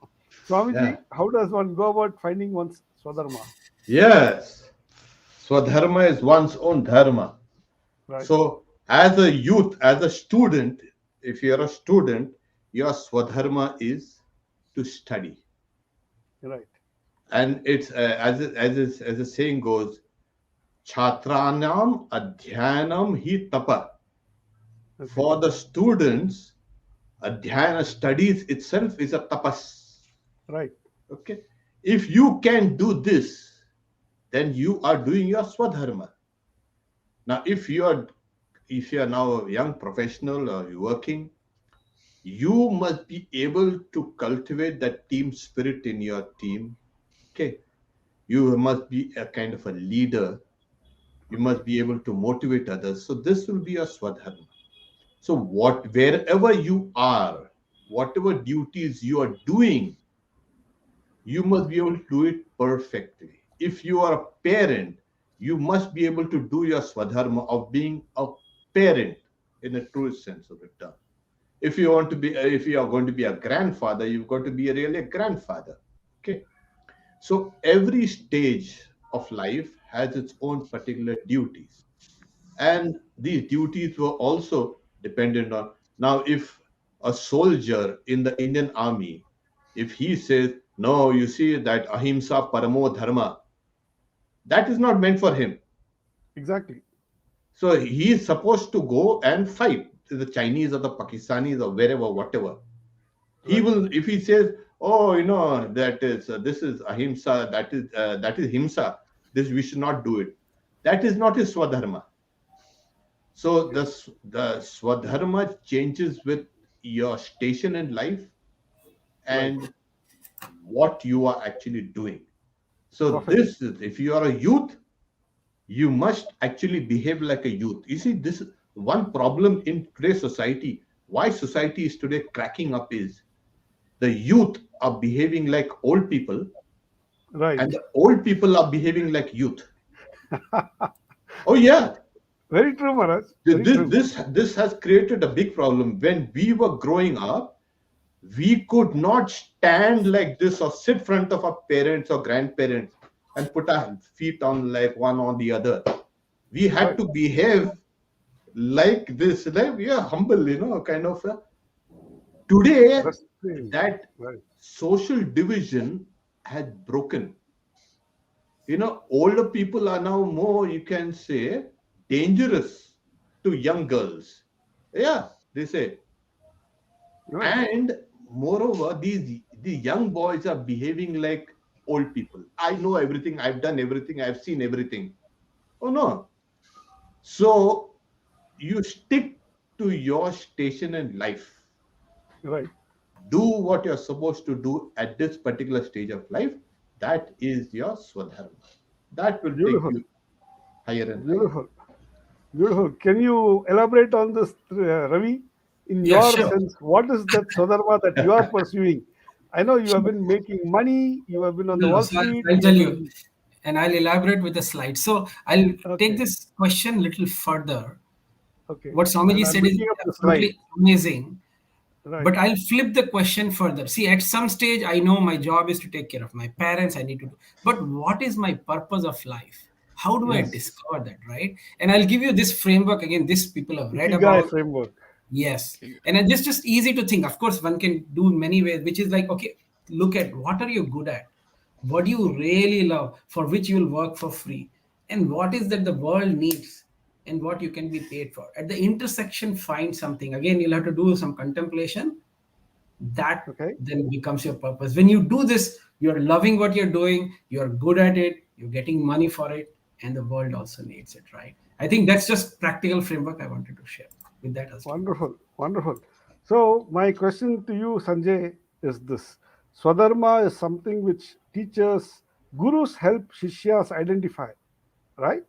Yeah. Swamiji, how does one go about finding one's swadharma? Yes. Swadharma is one's own dharma. Right, So, as a youth, as a student, if you're a student, your swadharma is to study. right. And it's as the saying goes, Chhatranam adhyanam hi tapa. Okay, For the students, adhyana studies itself is a tapas. right, Okay. If you can do this, then you are doing your swadharma. Now, if you are now a young professional or you're working, you must be able to cultivate that team spirit in your team. Okay. You must be a kind of a leader. You must be able to motivate others. So this will be your swadharma. So wherever you are, whatever duties you are doing, you must be able to do it perfectly. If you are a parent, you must be able to do your swadharma of being a parent in a true sense of the term. If you are going to be a grandfather, you've got to be really a grandfather. Okay. So every stage of life has its own particular duties. And these duties were also dependent on. Now, if a soldier in the Indian army, if he says, no, you see that ahimsa paramo dharma, that is not meant for him. exactly. So he is supposed to go and fight the Chinese or the Pakistanis or wherever, whatever. He Right, will, if he says, oh, that is this is ahimsa, that is himsa, this we should not do it. That is not his swadharma. So yes, the swadharma changes with your station in life right, and what you are actually doing. So perfect. this is, if you are a youth, you must actually behave like a youth. You see, this is one problem in today's society. Why society is today cracking up is the youth are behaving like old people Right. and the old people are behaving like youth. Oh yeah, Very true, Maharaj. Very this true. this this has created a big problem. When we were growing up, we could not stand like this or sit front of our parents or grandparents and put our feet on like one on the other. We had Right. to behave like this, like we are humble, kind of. Today, Restrained. that Right. social division has broken. Older people are now more, you can say, dangerous to young girls. Yeah, they say. Right. And moreover, these young boys are behaving like old people. I know everything. I've done everything. I've seen everything. Oh no. So you stick to your station in life. Right. Do what you're supposed to do at this particular stage of life. That is your swadharma. That will take Beautiful. you higher and higher. Beautiful. Beautiful. Can you elaborate on this, Ravi? In Yeah, your sure. sense, what is that Swadharma that you are pursuing? I know you have Sure. been making money, you have been on the No, no. Wall So Street, I'll you tell have you, been. and I'll elaborate with a slide. So I'll take Okay, this question a little further. okay. What And Swamiji I'm said is bringing up the slide. absolutely amazing. Right. But I'll flip the question further. See, at some stage, I know my job is to take care of my parents. I need to do. But what is my purpose of life? How do I Yes. discover that, right? And I'll give you this framework again. This people have read Ikigai about. framework. Yes, and then just easy to think. Of course, one can do many ways, which is like, okay, look at what are you good at, what do you really love, for which you will work for free, and what is that the world needs, and what you can be paid for. At the intersection, find something. Again, you'll have to do some contemplation. That Okay. then becomes your purpose. When you do this, you're loving what you're doing, you're good at it, you're getting money for it, and the world also needs it, right? I think that's just practical framework I wanted to share with that husband. Wonderful. Wonderful. So, my question to you, Sanjay, is this: Swadharma is something which teachers, gurus help Shishyas identify, right?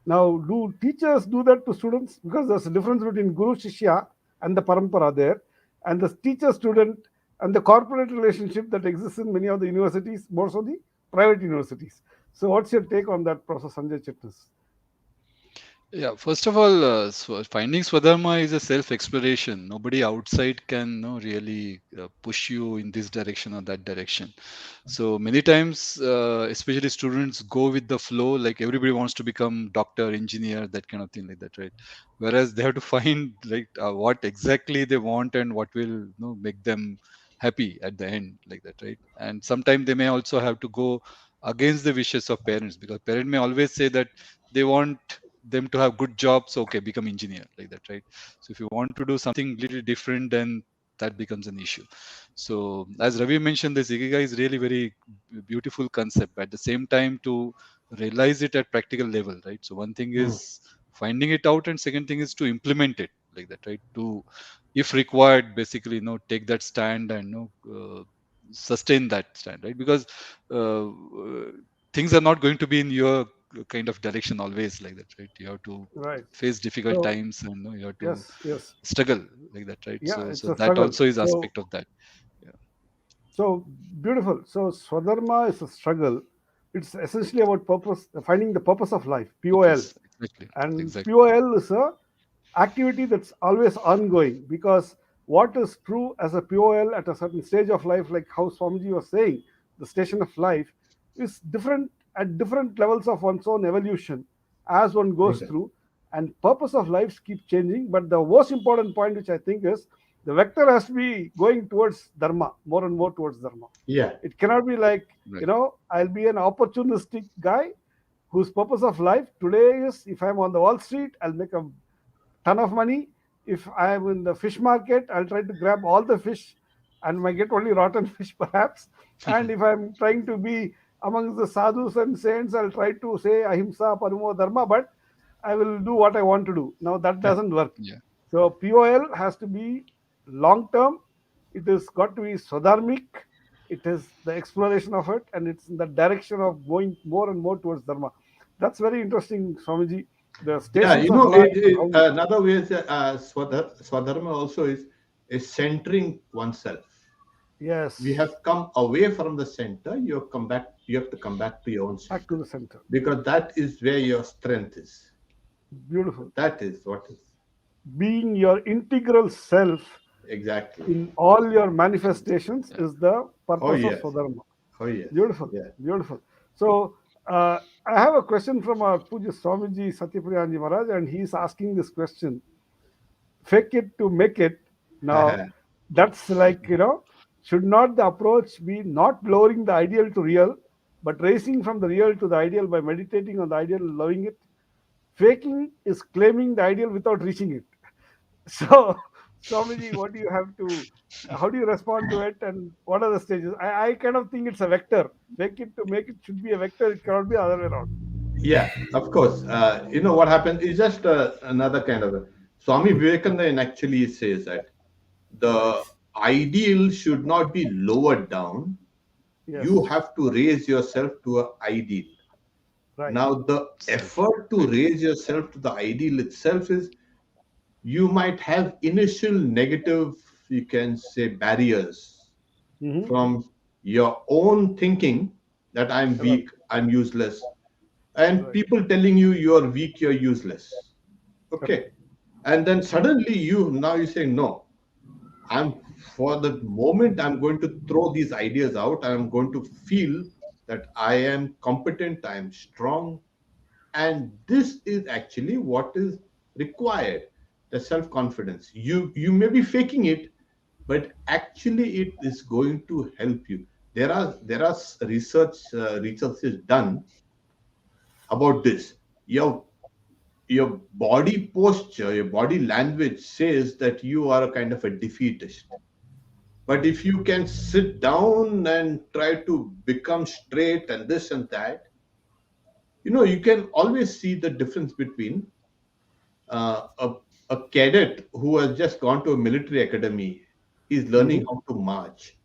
Now, do teachers do that to students? Because there's a difference between Guru Shishya and the Parampara there, and the teacher student and the corporate relationship that exists in many of the universities, more so the private universities. So, what's your take on that, Professor Sanjay Chitnis? Yeah, first of all, finding Swadharma is a self-exploration. Nobody outside can really push you in this direction or that direction. So many times, especially students go with the flow, like everybody wants to become doctor, engineer, that kind of thing, like that, right? Whereas they have to find like what exactly they want and what will make them happy at the end, like that, right? And sometimes they may also have to go against the wishes of parents, because parent may always say that they want them to have good jobs. Okay, become engineer, like that, right? So if you want to do something little different, then that becomes an issue. So as Ravi mentioned, this ikigai is really very beautiful concept. At the same time, to realize it at practical level, right? So one thing Hmm. is finding it out, and second thing is to implement it, like that, right? To, if required, basically take that stand and sustain that stand, right? Because things are not going to be in your kind of direction always, like that, right? You have to Right. face difficult So, times, and you have to yes, yes. struggle, like that, right? Yeah, So it's so a that struggle. also is So, aspect of that. Yeah, so beautiful. So, Swadharma is a struggle. It's essentially about purpose, finding the purpose of life, POL. purpose, exactly, And exactly. POL is a activity that's always ongoing, because what is true as a POL at a certain stage of life, like how Swamiji was saying, the station of life is different at different levels of one's own evolution as one goes Okay. through, and purpose of lives keep changing. But the most important point, which I think is, the vector has to be going towards dharma, more and more towards dharma. Yeah. It cannot be like, Right. I'll be an opportunistic guy whose purpose of life today is, if I'm on the Wall Street, I'll make a ton of money. If I'm in the fish market, I'll try to grab all the fish and might get only rotten fish perhaps. And if I'm trying to be amongst the sadhus and saints, I'll try to say ahimsa, paramo dharma, but I will do what I want to do. Now that Yeah. doesn't work. Yeah. So POL has to be long term. It has got to be swadharmic. It is the exploration of it, and it's in the direction of going more and more towards dharma. That's very interesting, Swamiji. The Yeah, stations of life, how. another way is Swadharma also is centering oneself. We Yes, have come away from the center. You have come back. You have to come back to your own back to center, the center. because that is where your strength is. Beautiful. That is what is Being your integral self exactly. in all your manifestations Yeah. is the Oh purpose of yes. Swadharma. Oh yes. Beautiful, Yeah. beautiful. So, I have a question from our Puja Swamiji Satyapriyanji Maharaj, and he's asking this question: fake it to make it. Now, that's like, should not the approach be not lowering the ideal to real, but raising from the real to the ideal by meditating on the ideal, loving it? Faking is claiming the ideal without reaching it. So, Swamiji, what do you have to? How do you respond to it, and what are the stages? I kind of think it's a vector. Make it to make it should be a vector. It cannot be the other way around. Yeah, of course. What happens is just another kind of. Swami Vivekananda actually says that the ideal should not be lowered down. You Yes, have to raise yourself to an ideal. right. Now, the effort to raise yourself to the ideal itself is you might have initial negative, you can say, barriers Mm-hmm. from your own thinking that I'm Right, weak, I'm useless, and right. people telling you you're weak, you're useless. Okay, Okay. And then suddenly you say, no, I'm for the moment, I'm going to throw these ideas out. I'm going to feel that I am competent, I am strong, and this is actually what is required, the self confidence. You may be faking it, but actually it is going to help you. There are researches done about this. Your body posture, your body language says that you are a kind of a defeatist. But if you can sit down and try to become straight and this and that, you can always see the difference between uh, a, a cadet who has just gone to a military academy is learning hmm, how to march.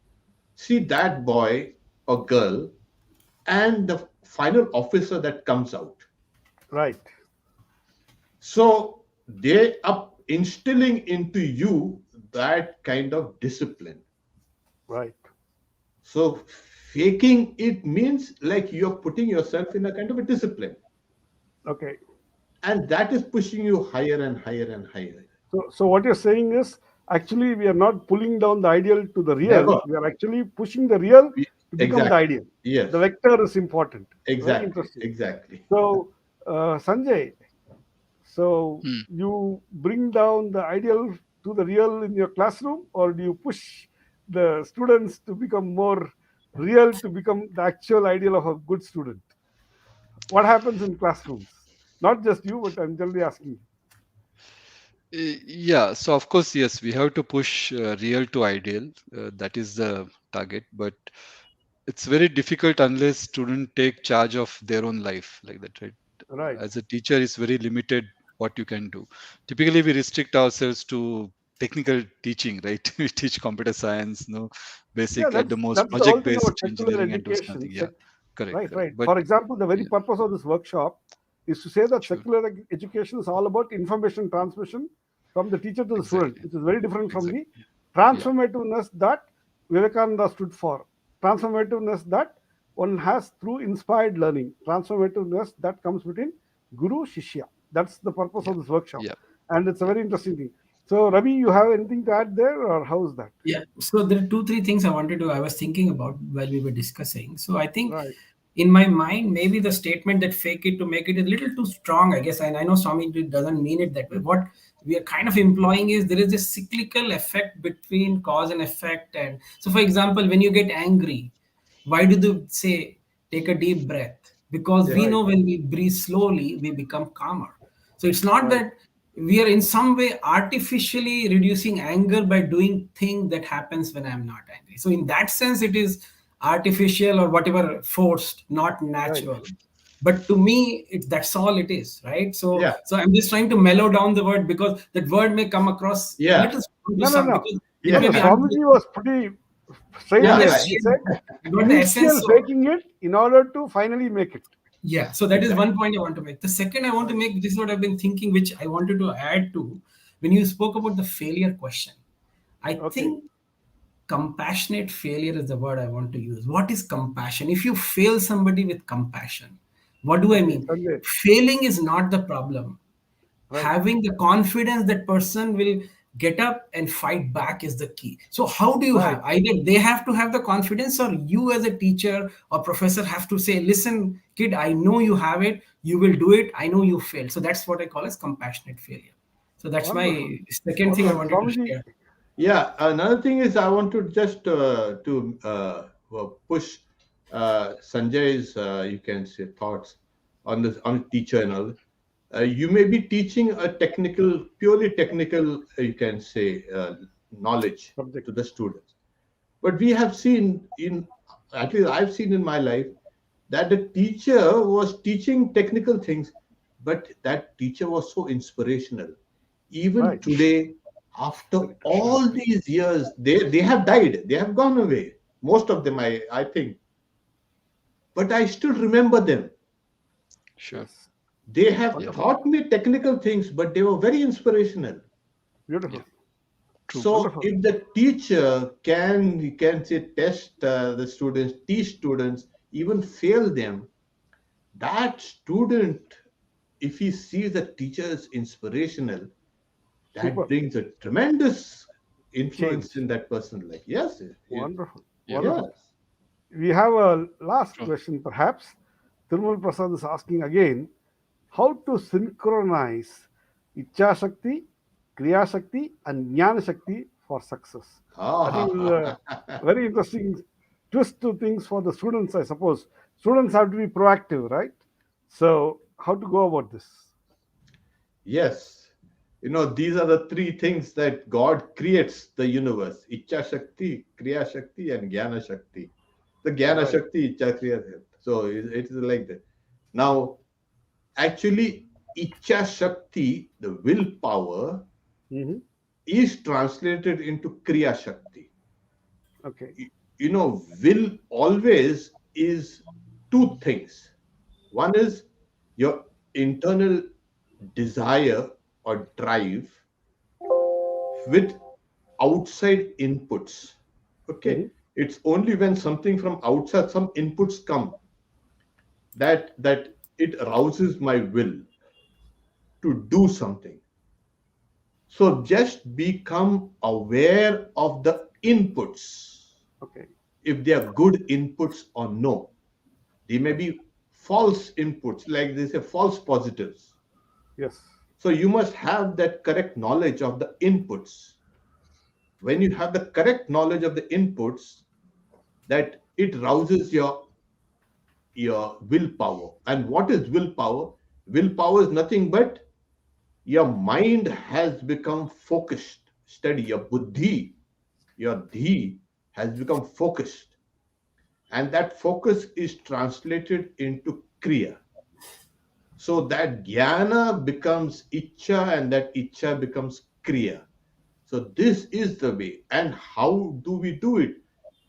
See that boy or girl and the final officer that comes out. right, So they are instilling into you that kind of discipline. right. So faking it means like you're putting yourself in a kind of a discipline. Okay. And that is pushing you higher and higher and higher. So what you're saying is actually we are not pulling down the ideal to the real. Never. We are actually pushing the real to become the Exactly. ideal. The Yes. vector is important. Very Exactly. interesting. Exactly. So, Sanjay, so Hmm. you bring down the ideal to the real in your classroom, or do you push the students to become more real to become the actual ideal of a good student? What happens in classrooms? Not just you, but I'm generally asking you. Yeah, so of course, yes, we have to push real to ideal. That is the target, but it's very difficult unless students take charge of their own life like that, right? Right. As a teacher, it's very limited what you can do. Typically, we restrict ourselves to technical teaching, right? We teach computer science, no Yeah, basic at the that's most that's the whole thing project-based about secular engineering and those education. nothing. Yeah, correct, Right, correct. right. But For example, the very yeah, purpose of this workshop is to say that sure, secular education is all about information transmission from the teacher to the student, exactly, which is very different from the exactly. Yeah, transformativeness that Vivekananda stood for. Transformativeness that one has through inspired learning. Transformativeness that comes between Guru Shishya. That's the purpose yeah, of this workshop. yeah, And it's a yeah. very interesting thing. So, Ravi, you have anything to add there, or how is that? Yeah. So there are two, three things I was thinking about while we were discussing. So I think Right. in my mind, maybe the statement that fake it to make it is a little too strong, I guess. And I know Swami doesn't mean it that way. What we are kind of implying is there is a cyclical effect between cause and effect. And so, for example, when you get angry, why do they say take a deep breath? Because Yes. we Right. know when we breathe slowly, we become calmer. So it's not Right. that we are in some way artificially reducing anger by doing thing that happens when I'm not angry. So in that sense, it is artificial or whatever forced, not Right. natural. But to me, that's all it is, right? So Yeah. so I'm just trying to mellow down the word because that word may come across a Yeah. little strong to No, no, some no. because it No, may no. Yeah. be Swamiji was pretty straight I'm Yeah. there. just He sharing. said I got the initial essence. So faking it in order to finally make it. yeah, so that is Exactly. one point I want to make. The second I want to Right. make, this is what I've been thinking, which I wanted to add to when you spoke about the failure question. I Okay. think compassionate failure is the word I want to use. What is compassion? If you fail somebody with compassion, what do I Okay. mean? Sanjay. Failing is not the problem. Right. Having the confidence that person will get up and fight back is the key. So how do you Right. have, either they have to have the confidence or you as a teacher or professor have to say, listen kid, I know you have it, you will do it, I know you failed. So that's what I call as compassionate failure. So that's Wonderful. my second thing I Wonderful. wanted to Swamiji. share. Yeah. Another thing is I want to just to push Sanjay's you can say thoughts on this on teacher and all. You may be teaching a technical, purely technical, you can say, knowledge Subject. to the students. But we have seen in, at least I've seen in my life, that the teacher was teaching technical things, but that teacher was so inspirational. Even Right. today, after Very true. all these years, they have died, they have gone away. Most of them, I think. But I still remember them. Sure. Yes. They have Wonderful. taught me technical things, but they were very inspirational. Yeah. Beautiful. True. So Wonderful. if the teacher can say test the students, teach students, even fail them, that student, if he sees the teacher is inspirational, that Super. brings a tremendous Change. influence in that person's life. Yes, Wonderful. Yeah. Wonderful. yes. We have a last True. question, perhaps. Thirumal Prasad is asking again how to synchronize Icha Shakti, Kriya Shakti, and Jnana Shakti for success. I think this is a Ah, very interesting twist to things for the students, I suppose. Students have to be proactive, right? So, how to go about this? yes. You know, these are the three things that God creates the universe: Icha Shakti, Kriya Shakti, and Jnana Shakti. The Jnana Right. Shakti, Icha Kriya Shakti. So it is like that. Now, actually, Icha Shakti, the willpower, Hmm. is translated into Kriya Shakti. Okay. You know, will always is two things. One is your internal desire or drive with outside inputs. Hmm. Okay, it's only when something from outside, some inputs come, that it arouses my will to do something. So just become aware of the inputs, Okay. if they are good inputs or no. They may be false inputs, like they say, false positives. Yes. So you must have that correct knowledge of the inputs. When you have the correct knowledge of the inputs, that it rouses your willpower. And what is willpower? Willpower is nothing but your mind has become focused, steady. Your buddhi, your dhi has become focused, and that focus is translated into kriya. So that jnana becomes icha, and that icha becomes kriya. So this is the way. And how do we do it?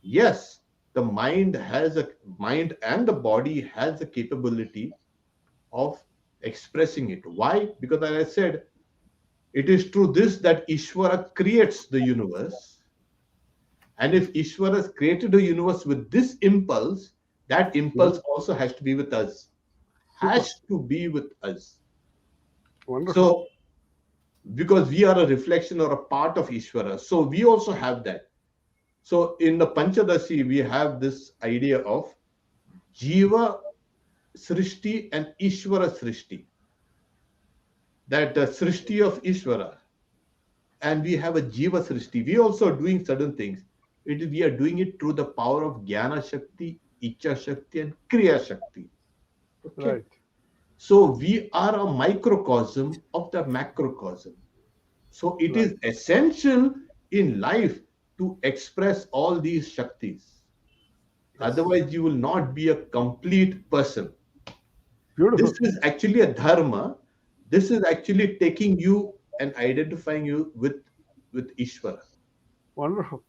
Yes, the mind and the body has the capability of expressing it. Why? Because as I said, it is through this that Ishvara creates the universe. And if Ishvara has created the universe with this impulse, that impulse Mhm. also has to be with us. Super. Has to be with us. Wonderful. So, because we are a reflection or a part of Ishvara, so we also have that. So, in the Panchadasi, we have this idea of Jiva Srishti and Ishvara Srishti. That the Srishti of Ishvara, and we have a Jiva Srishti. We also are doing certain things. We are doing it through the power of Jnana Shakti, Icha Shakti, and Kriya Shakti. Okay. Right. So we are a microcosm of the macrocosm. So it Right. is essential in life to express all these Shaktis. Yes. Otherwise, you will not be a complete person. This Beautiful. is actually a dharma. This is actually taking you and identifying you with Ishvara. Wonderful.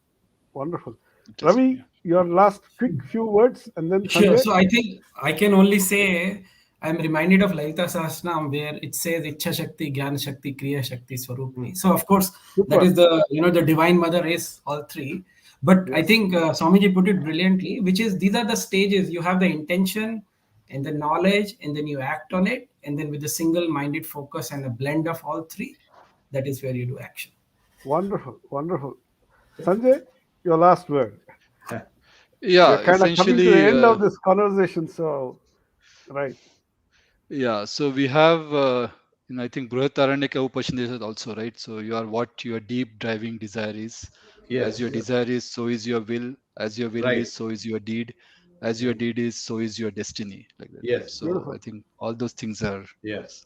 Wonderful. Interesting. Yeah. Ravi, your last quick few words, and then Sure. Sanjay. So I think I can only say I'm reminded of Lalita Sahasranam where it says Ichha Shakti, Gyan Shakti, Kriya Shakti, Swarupni. So of course that Super. is the divine mother is all three. But I Yes. think Swamiji put it brilliantly, which is these are the stages. You have the intention and the knowledge, and then you act on it, and then with a single-minded focus and a blend of all three, that is where you do action. Wonderful. Wonderful. Sanjay, your last word. We are Yeah, kind of coming to the essentially, end of this conversation. So, right. yeah. So we have, I think Brihadaranyaka Upanishad also, right? So you are what your deep driving desire is. As your Yes, Yes. desire is, so is your will. As your will right. is, so is your deed. As your Mm. deed is, so is your destiny. Like that, right? Yes, So I Beautiful. think all those things are, yes.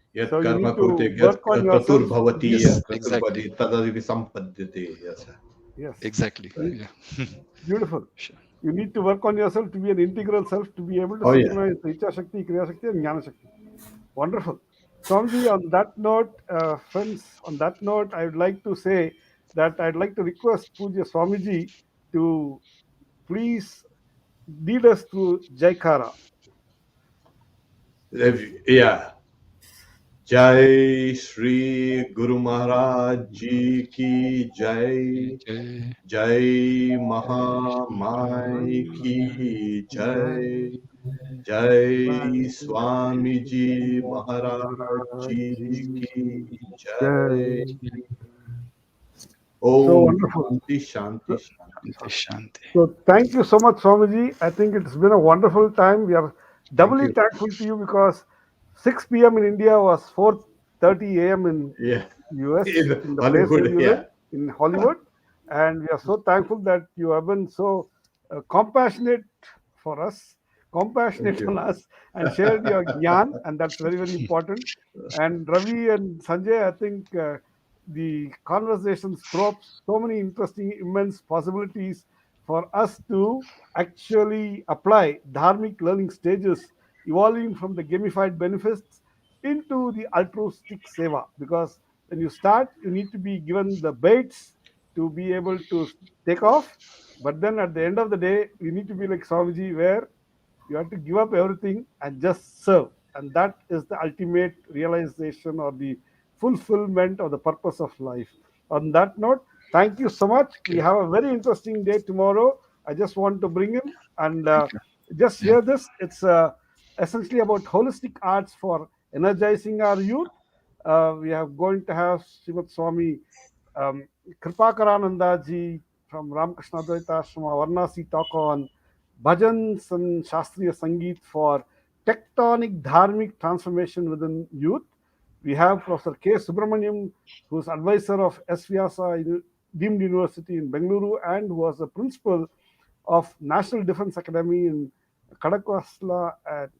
yes. Yat So you karma need to kurte work yat on yourself. kraturbhavati Yes. yat Exactly. kraturbhavati tadadivi sampadyate. Yes, sir. Yes, Exactly. Right. Yeah. beautiful. Sure. You need to work on yourself to be an integral self, to be able to Oh yeah. synchronize Icha Shakti, Kriya Shakti, and Jnana Shakti. Wonderful. Swamiji, on that note, friends, on that note, I would like to say that I'd like to request Puja Swamiji to please lead us through Jaikara. Yeah. Jai Shri Guru Maharaj Ji ki Jai. Jai. Jai Jai. Mahamai ki Jai. Jai Swami Ji Maharaj Ji ki Jai. So Om wonderful. Shanti Shanti Shanti. Shanti. Shanti. So thank you so much, Swamiji. I think it's been a wonderful time. We are Thank doubly you. thankful to you because 6 p.m. in India was 4:30 a.m. in Yeah. US, In in the place where Hollywood, you live, yeah. in Hollywood. And we are so thankful that you have been so compassionate for us, Thank compassionate you. on us, and shared your gyan, and that's very, very important. And Ravi and Sanjay, I think the conversations throw up so many interesting, immense possibilities for us to actually apply dharmic learning stages, evolving from the gamified benefits into the altruistic seva. Because when you start, you need to be given the baits to be able to take off. But then at the end of the day, you need to be like Swamiji, where you have to give up everything and just serve. And that is the ultimate realization or the fulfillment of the purpose of life. On that note, thank you so much. Thank We you. have a very interesting day tomorrow. I just want to bring in and Thank you. just Yeah. hear this. It's essentially about holistic arts for energizing our youth. We are going to have Srimad Swami um, Kripakarananda ji from Ramakrishna Advaita Ashrama Varnasi talk on bhajans and Shastriya Sangeet for tectonic dharmic transformation within youth. We have Professor K. Subramaniam, who's advisor of S. Vyasa deemed university in Bengaluru and who was the principal of National Defense Academy in Kadakwasla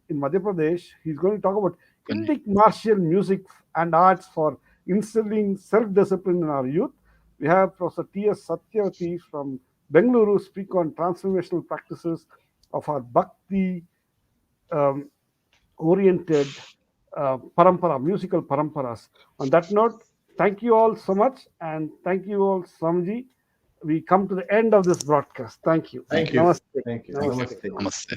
in Madhya Pradesh. He's going to talk about Connie. Indic martial music and arts for instilling self-discipline in our youth. We have Professor T.S. Satyavati from Bengaluru speak on transformational practices of our Bhakti um, oriented parampara, musical paramparas. On that note, thank you all so much and thank you all, Swamiji. We come to the end of this broadcast. Thank you. Thank Thank you. you. Namaste. Thank you. Thank you. Namaste. Namaste. Namaste.